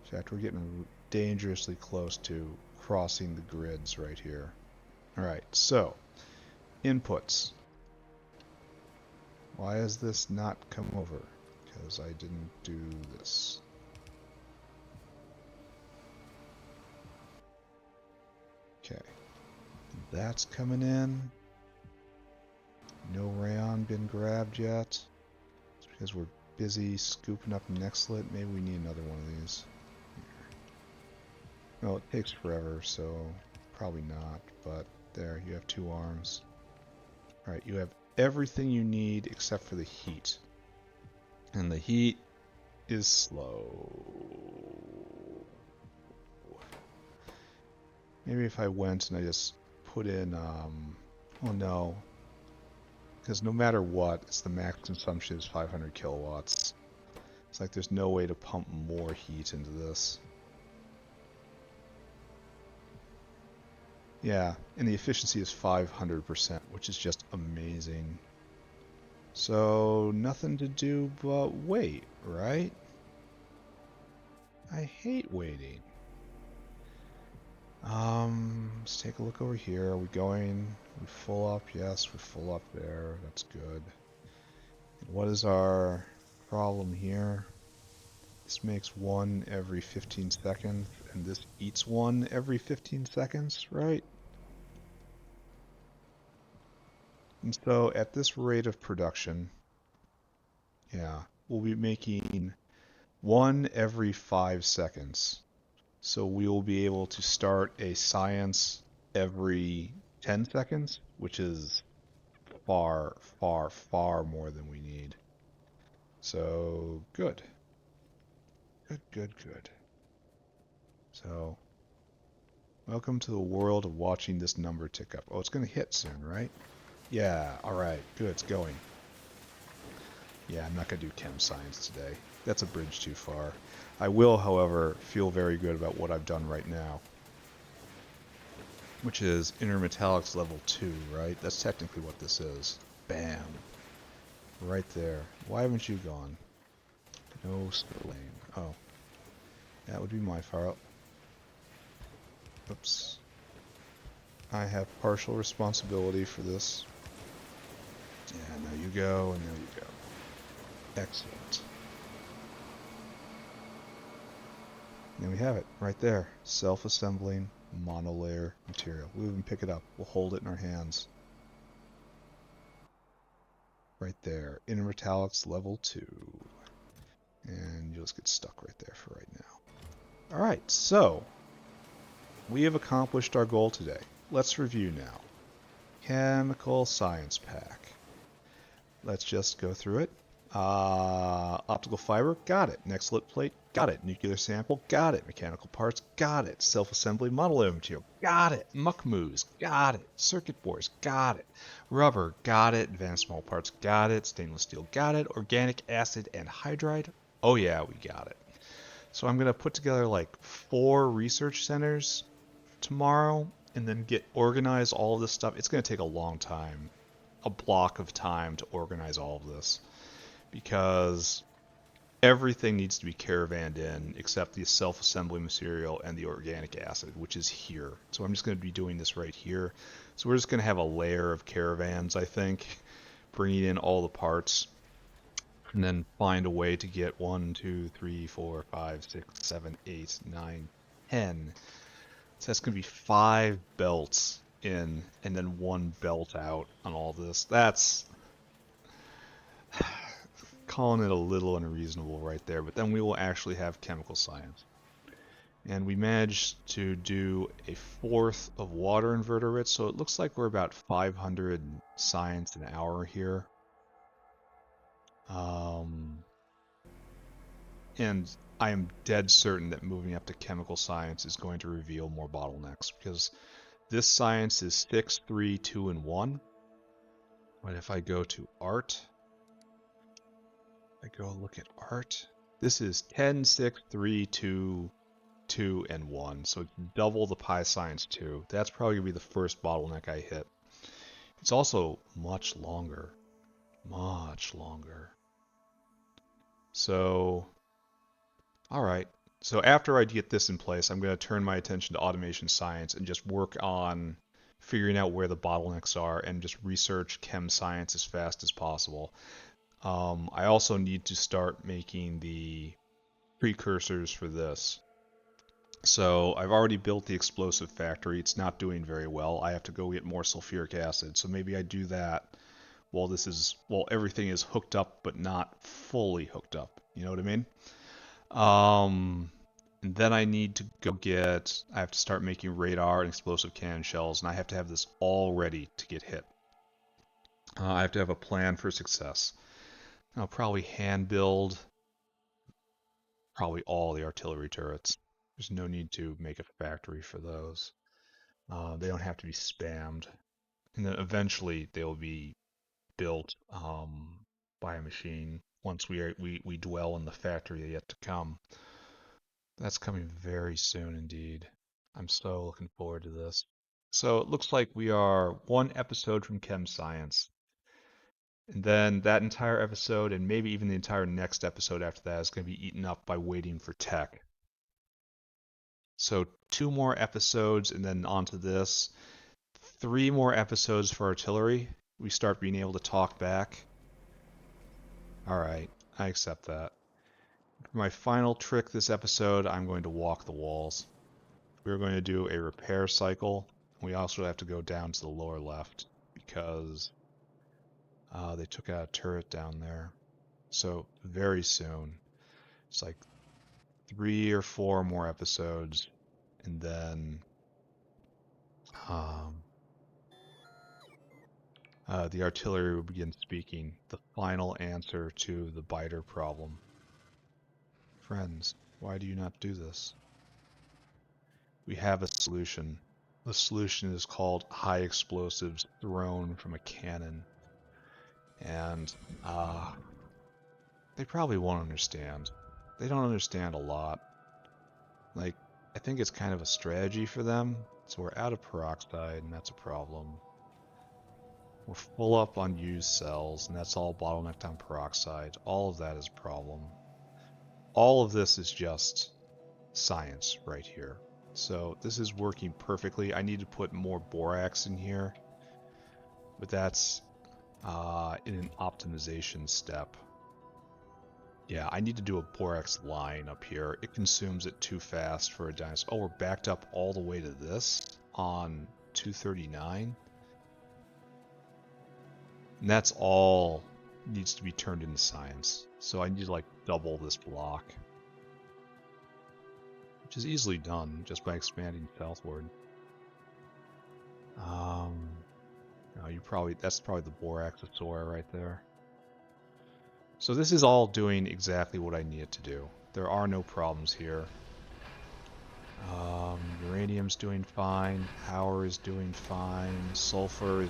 In fact, we're getting dangerously close to crossing the grids right here. Alright, so inputs. Why has this not come over? Because I didn't do this. Okay. that's coming in. No rayon been grabbed yet. It's because we're busy scooping up Nextlit. Maybe we need another one of these. Well, it takes forever, so probably not. But there, you have 2 arms. Alright, you have everything you need except for the heat. And the heat is slow. Maybe if I went and I just put in, well no, because no matter what, it's the max consumption is 500 kilowatts. It's like there's no way to pump more heat into this. Yeah, and the efficiency is 500%, which is just amazing. So, nothing to do but wait, right? I hate waiting. Let's take a look over here. Are we going? We full up? Yes, we're full up there. That's good. What is our problem here? This makes 1 every 15 seconds, and this eats 1 every 15 seconds, right? And so at this rate of production, yeah, we'll be making 1 every 5 seconds. So we will be able to start a science every 10 seconds, which is far, far, far more than we need. So good. Good, good, good. So welcome to the world of watching this number tick up. Oh, it's going to hit soon, right? Yeah, alright, good, it's going. Yeah, I'm not going to do chem science today. That's a bridge too far. I will, however, feel very good about what I've done right now. Which is intermetallics level 2, right? That's technically what this is. Bam. Right there. Why haven't you gone? No lane. Oh. That would be my fire up. Oops. I have partial responsibility for this. Yeah, there you go, and there you go. Excellent. And we have it, right there. Self-assembling monolayer material. We'll even pick it up. We'll hold it in our hands. Right there. Intermetallics level 2. And you'll just get stuck right there for right now. Alright, so we have accomplished our goal today. Let's review now. Chemical Science Pack. Let's just go through it. Optical fiber, got it. Nextlit plate, got it. Nuclear sample, got it. Mechanical parts, got it. Self-assembly monolayer material, got it. Muckmoos, got it. Circuit boards, got it. Rubber, got it. Advanced small parts, got it. Stainless steel, got it. Organic acid and hydride, oh yeah, we got it. So I'm going to put together like 4 research centers tomorrow and then get organized all of this stuff. It's going to take a long time, a block of time to organize all of this, because everything needs to be caravanned in except the self-assembly material and the organic acid, which is here. So I'm just going to be doing this right here. So we're just going to have a layer of caravans, I think, bringing in all the parts, and then find a way to get 1, 2, 3, 4, 5, 6, 7, 8, 9, 10. So that's going to be 5 belts in, and then 1 belt out on all this. That's calling it a little unreasonable right there, but then we will actually have chemical science. And we managed to do a 1/4 of water invertebrates, so it looks like we're about 500 science an hour here. And I am dead certain that moving up to chemical science is going to reveal more bottlenecks, because this science is 6, 3, 2, and 1. But if I go to art, I go look at art, this is 10, 6, 3, 2, 2, and 1. So it's double the pi science 2. That's probably going to be the first bottleneck I hit. It's also much longer. Much longer. So, alright. So after I get this in place, I'm going to turn my attention to automation science and just work on figuring out where the bottlenecks are and just research chem science as fast as possible. I also need to start making the precursors for this. So I've already built the explosive factory. It's not doing very well. I have to go get more sulfuric acid. So maybe I do that while everything is hooked up but not fully hooked up. You know what I mean? And then I have to start making radar and explosive cannon shells, and I have to have this all ready to get hit. I have to have a plan for success. I'll probably hand build probably all the artillery turrets. There's no need to make a factory for those. They don't have to be spammed. And then eventually they'll be built by a machine once we dwell in the factory yet to come. That's coming very soon indeed. I'm so looking forward to this. So it looks like we are one episode from Chem Science. And then that entire episode, and maybe even the entire next episode after that, is going to be eaten up by waiting for tech. So 2 more episodes, and then onto this. 3 more episodes for artillery. We start being able to talk back. Alright, I accept that. For my final trick this episode, I'm going to walk the walls. We're going to do a repair cycle. We also have to go down to the lower left because they took out a turret down there. So very soon, it's like 3 or 4 more episodes, and then the artillery will begin speaking the final answer to the biter problem. Friends, why do you not do this? We have a solution. The solution is called high explosives thrown from a cannon. And they probably won't understand. They don't understand a lot. Like, I think it's kind of a strategy for them. So we're out of peroxide, and that's a problem. We're full up on used cells, and that's all bottlenecked on peroxide. All of that is a problem. All of this is just science right here. So this is working perfectly. I need to put more borax in here, but that's in an optimization step. Yeah, I need to do a borax line up here. It consumes it too fast for a dinosaur. Oh, we're backed up all the way to this on 239. And that's all needs to be turned into science. So I need to like double this block, which is easily done just by expanding southward. No, that's probably the Boraxosaur right there. So this is all doing exactly what I need it to do. There are no problems here. Uranium's doing fine. Power is doing fine. Sulfur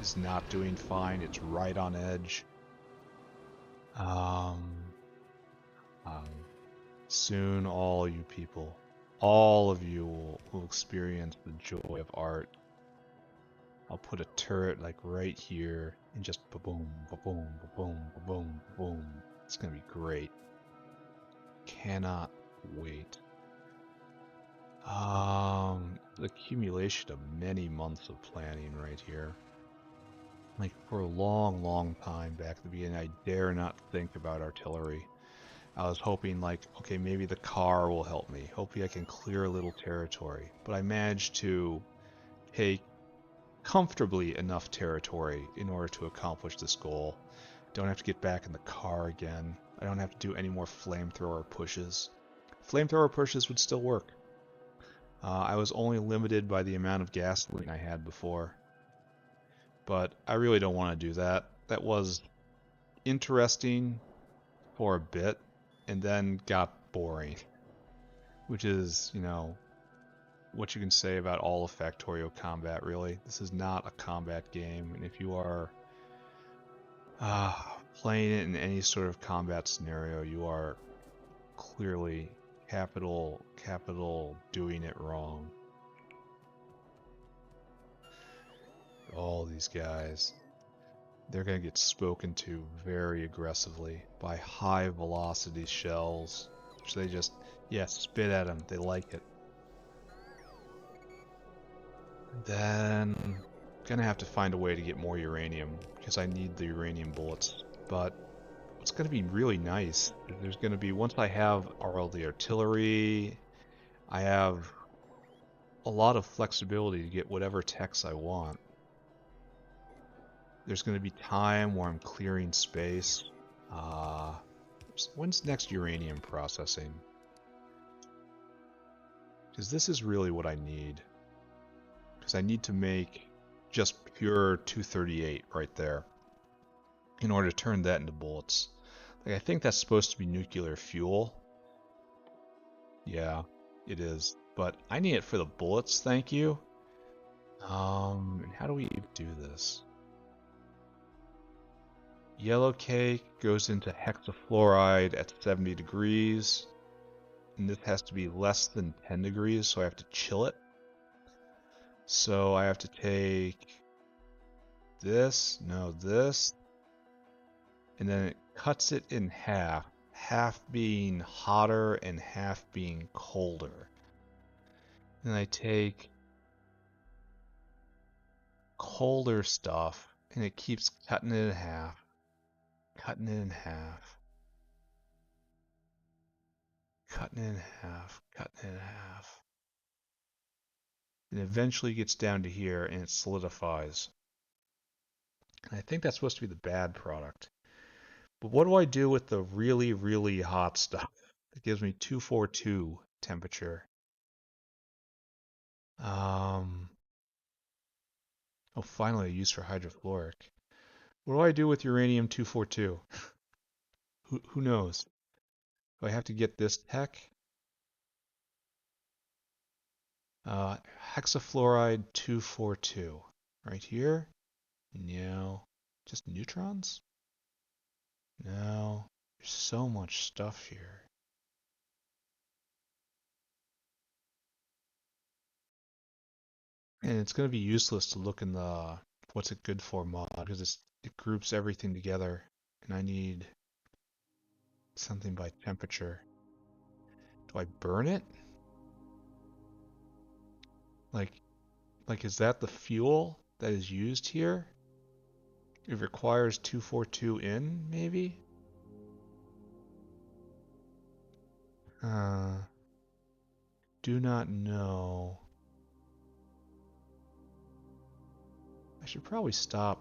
is not doing fine. It's right on edge. Soon all you people, all of you will experience the joy of art. I'll put a turret like right here and just ba-boom, ba-boom, ba-boom, ba-boom, ba-boom. It's gonna be great. Cannot wait. The accumulation of many months of planning right here. Like for a long, long time back at the beginning, I dare not think about artillery. I was hoping like, okay, maybe the car will help me. Hopefully I can clear a little territory. But I managed to take comfortably enough territory in order to accomplish this goal. Don't have to get back in the car again. I don't have to do any more flamethrower pushes. Flamethrower pushes would still work. I was only limited by the amount of gasoline I had before. But I really don't want to do that. That was interesting for a bit, and then got boring. Which is, you know, what you can say about all of Factorio combat, really. This is not a combat game, and if you are playing it in any sort of combat scenario, you are clearly capital doing it wrong. All these guys, they're going to get spoken to very aggressively by high velocity shells, which they just, yeah, spit at them. They like it. Then I'm gonna have to find a way to get more uranium because I need the uranium bullets. But what's gonna be really nice is there's gonna be, once I have all the artillery, I have a lot of flexibility to get whatever techs I want. There's going to be time where I'm clearing space. When's next uranium processing? Because this is really what I need. Because I need to make just pure 238 right there in order to turn that into bullets. Like, I think that's supposed to be nuclear fuel. Yeah, it is. But I need it for the bullets, thank you. And how do we do this? Yellow cake goes into hexafluoride at 70 degrees. And this has to be less than 10 degrees, so I have to chill it. So I have to take this, and then it cuts it in half being hotter and half being colder. Then I take colder stuff, and it keeps cutting it in half, cutting it in half, cutting it in half, cutting it in half. And eventually gets down to here, and it solidifies. And I think that's supposed to be the bad product. But what do I do with the really, really hot stuff? It gives me 242 temperature. Oh, finally a use for hydrofluoric. What do I do with uranium 242? Who knows? Do I have to get this tech? Hexafluoride 242. Right here? No. Just neutrons? No. There's so much stuff here. And it's going to be useless to look in the what's it good for mod because it groups everything together. And I need something by temperature. Do I burn it? Like, is that the fuel that is used here? It requires 242 in, maybe? Do not know. I should probably stop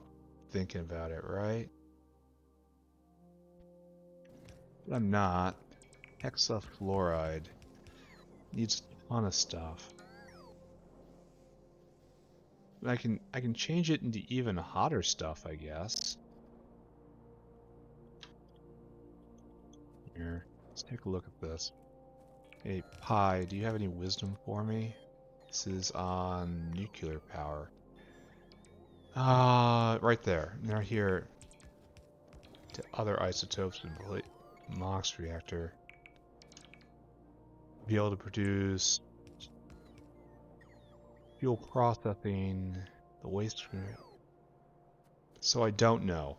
thinking about it, right? But I'm not. Hexafluoride needs a ton of stuff. I can change it into even hotter stuff, I guess. Here, let's take a look at this. Hey, Pi, do you have any wisdom for me? This is on nuclear power. Right there. Now here to other isotopes in the MOX reactor. Be able to produce fuel processing, the waste. So I don't know.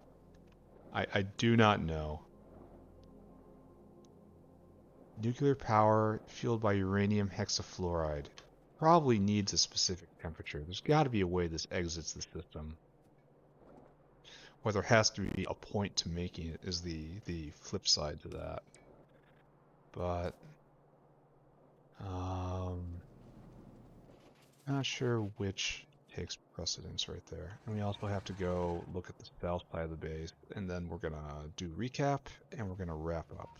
I do not know. Nuclear power fueled by uranium hexafluoride probably needs a specific temperature. There's got to be a way this exits the system. Or there has to be a point to making it is the flip side to that. But not sure which takes precedence right there. And we also have to go look at the south side of the base, and then we're gonna do recap, and we're gonna wrap up.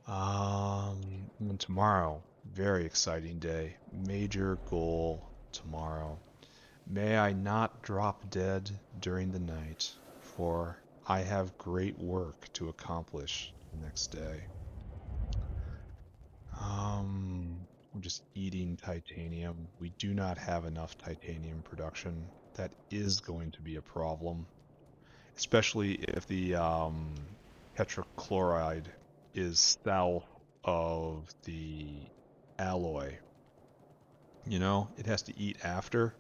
And then tomorrow, very exciting day. Major goal tomorrow. May I not drop dead during the night, for I have great work to accomplish the next day. I'm just eating titanium. We do not have enough titanium production. That is going to be a problem, especially if the tetrachloride is south of the alloy. You know, it has to eat after,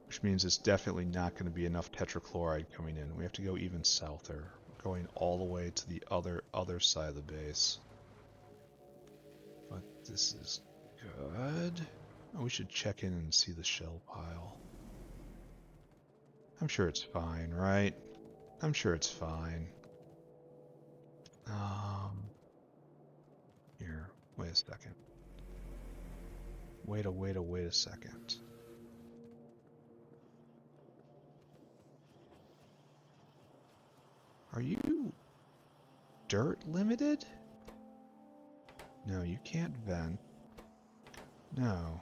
which means it's definitely not going to be enough tetrachloride coming in. We have to go even souther, going all the way to the other side of the base. But this is good. Oh, we should check in and see the shell pile. I'm sure it's fine, right? I'm sure it's fine. Here, wait a second. Wait a second. Are you dirt limited? No, you can't vent. No.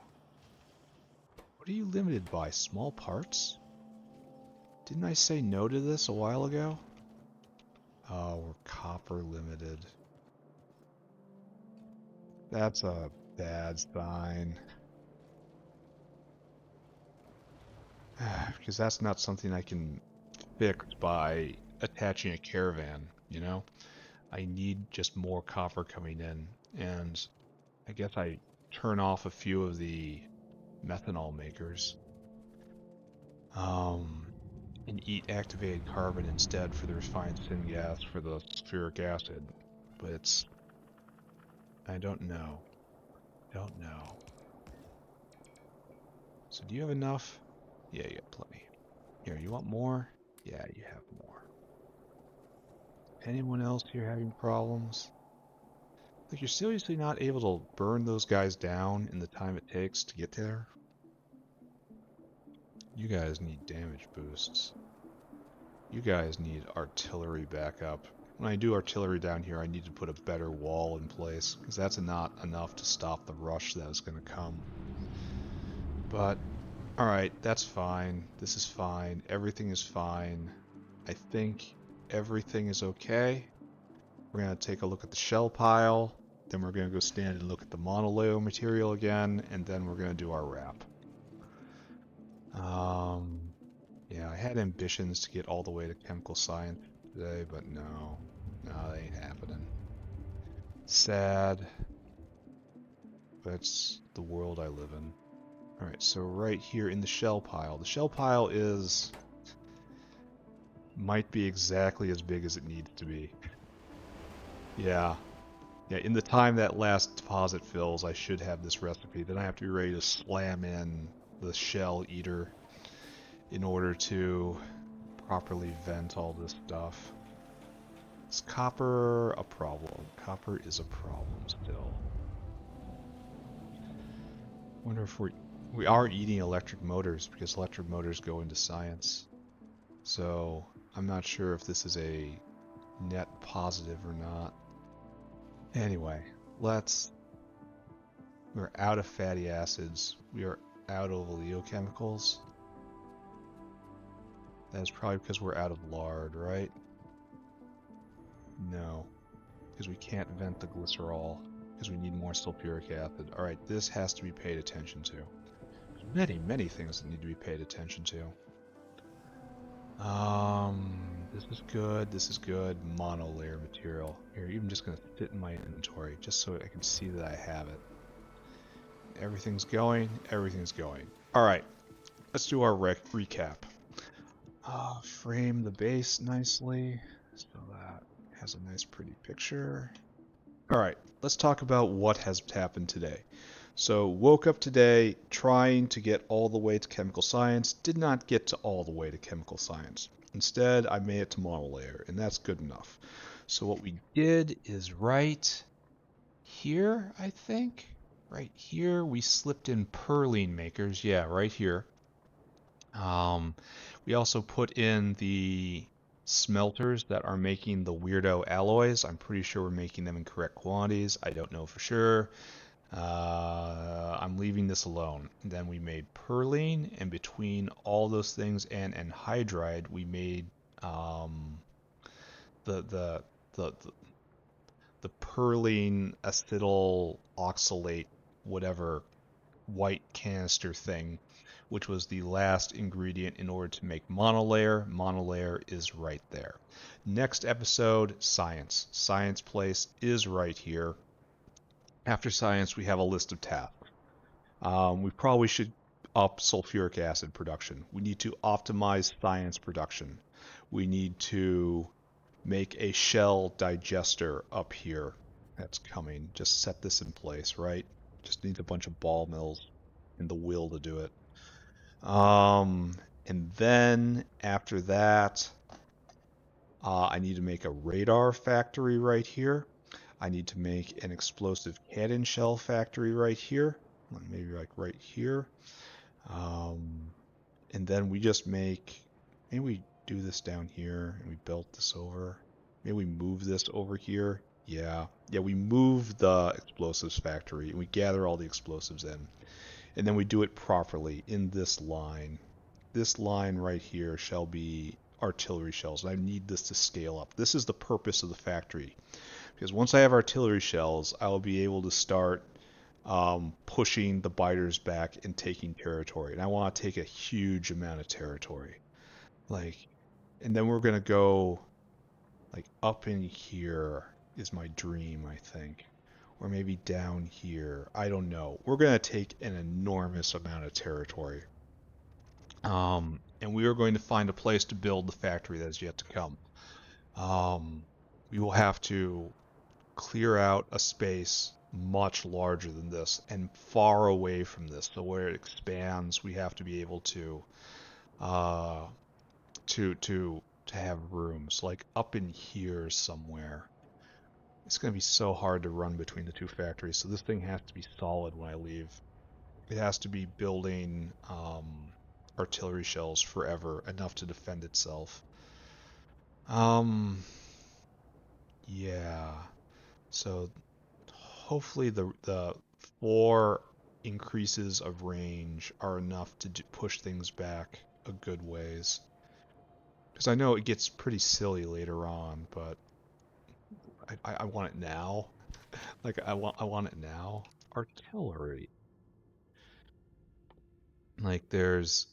What are you limited by? Small parts? Didn't I say no to this a while ago? Oh, we're copper limited. That's a bad sign. Because that's not something I can fix by attaching a caravan, you know? I need just more copper coming in. And I guess I turn off a few of the methanol makers. And eat activated carbon instead for the refined syngas for the sulfuric acid. But it's... I don't know. Don't know. So do you have enough? Yeah, you got plenty. Here, you want more? Yeah, you have more. Anyone else here having problems? Like, you're seriously not able to burn those guys down in the time it takes to get there? You guys need damage boosts. You guys need artillery backup. When I do artillery down here, I need to put a better wall in place, because that's not enough to stop the rush that is going to come. But, alright, that's fine. This is fine. Everything is fine. I think everything is okay. We're going to take a look at the shell pile, then we're going to go stand and look at the monolayer material again, and then we're going to do our wrap. Yeah, I had ambitions to get all the way to chemical science today, but no, that ain't happening. Sad, but it's the world I live in. Alright, so right here in the shell pile. The shell pile might be exactly as big as it needs to be. Yeah. Yeah, in the time that last deposit fills, I should have this recipe. Then I have to be ready to slam in the shell eater in order to properly vent all this stuff. Is copper a problem? Copper is a problem still. Wonder if we are eating electric motors because electric motors go into science. So I'm not sure if this is a net positive or not. Anyway, we're out of fatty acids. We are out of oleochemicals. That's probably because we're out of lard, right? No, because we can't vent the glycerol because we need more sulfuric acid. Alright, this has to be paid attention to. There's many things that need to be paid attention to. This is good, this is good. Monolayer material. Here, I'm just gonna sit in my inventory just so I can see that I have it. Everything's going, everything's going. Alright, let's do our recap. Frame the base nicely so that has a nice pretty picture. Alright, let's talk about what has happened today. So, woke up today trying to get all the way to chemical science, did not get to all the way to chemical science. Instead, I made it to monolayer, and that's good enough. So what we did is right here, I think. Right here, we slipped in purline makers. Yeah, right here. We also put in the smelters that are making the weirdo alloys. I'm pretty sure we're making them in correct quantities. I don't know for sure. I'm leaving this alone. Then we made purline, and between all those things and anhydride, we made the the the the purline acetyl oxalate, whatever white canister thing, which was the last ingredient in order to make monolayer. Monolayer is right there. Next episode, science. Science place is right here. After science, we have a list of tasks. We probably should up sulfuric acid production. We need to optimize science production. We need to make a shell digester up here. That's coming. Just set this in place, right? Just need a bunch of ball mills and the will to do it. And then after that, I need to make a radar factory right here. I need to make an explosive cannon shell factory right here. maybe like right here. And then we just make, maybe we do this down here and we built this over. Maybe we move this over here. Yeah, we move the explosives factory and we gather all the explosives in. And then we do it properly in this line. This line right here shall be artillery shells. And I need this to scale up. This is the purpose of the factory. Because once I have artillery shells, I will be able to start pushing the biters back and taking territory. And I want to take a huge amount of territory. Like, and then we're gonna go like up in here is my dream, I think. Or maybe down here. I don't know. We're gonna take an enormous amount of territory. And we are going to find a place to build the factory that is yet to come. We will have to clear out a space much larger than this and far away from this. So where it expands, we have to be able to uh, to have rooms like up in here somewhere. It's going to be so hard to run between the two factories. So this thing has to be solid when I leave. It has to be building artillery shells forever, enough to defend itself. Yeah. So hopefully the 4 increases of range are enough to push things back a good ways. Because I know it gets pretty silly later on, but I want it now. Like I want it now. Artillery. Like there's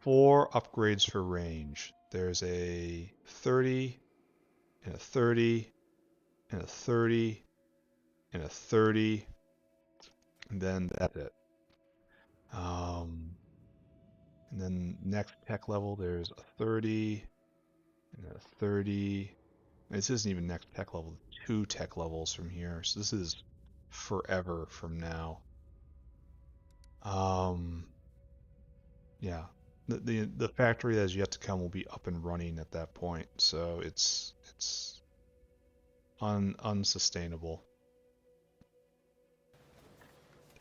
4 upgrades for range. There's a 30 and a 30 and a 30 and a 30, and then that's it. And then next tech level, there's a 30 and a 30. This isn't even next tech level, 2 tech levels from here. So this is forever from now. Yeah, the factory that is yet to come will be up and running at that point. So it's unsustainable.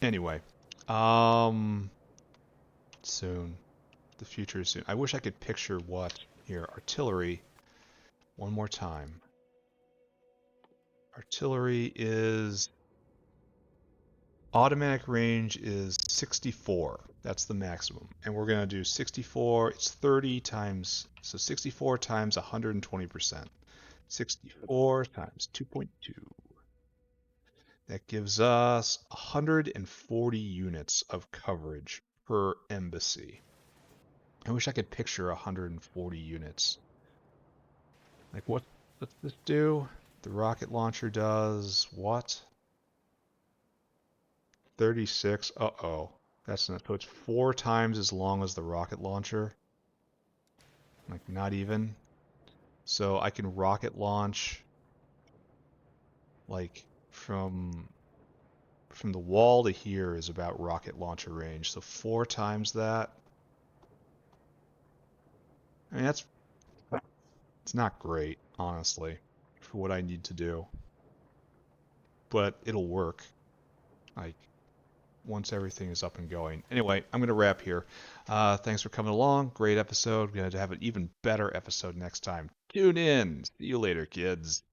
Anyway, soon. The future is soon. I wish I could picture what here. Artillery. One more time. Artillery is automatic range is 64. That's the maximum. And we're going to do 64. It's 30 times, so 64 times 120%. 64 times 2.2. That gives us 140 units of coverage per embassy. I wish I could picture 140 units. Like what's this do? The rocket launcher does what? 36. Uh-oh. That's not, so it's 4 times as long as the rocket launcher. Like not even. So I can rocket launch like from the wall to here is about rocket launcher range. So 4 times that. I mean it's not great, honestly, for what I need to do. But it'll work. Like once everything is up and going. Anyway, I'm going to wrap here. Thanks for coming along. Great episode. We're going to have an even better episode next time. Tune in. See you later, kids.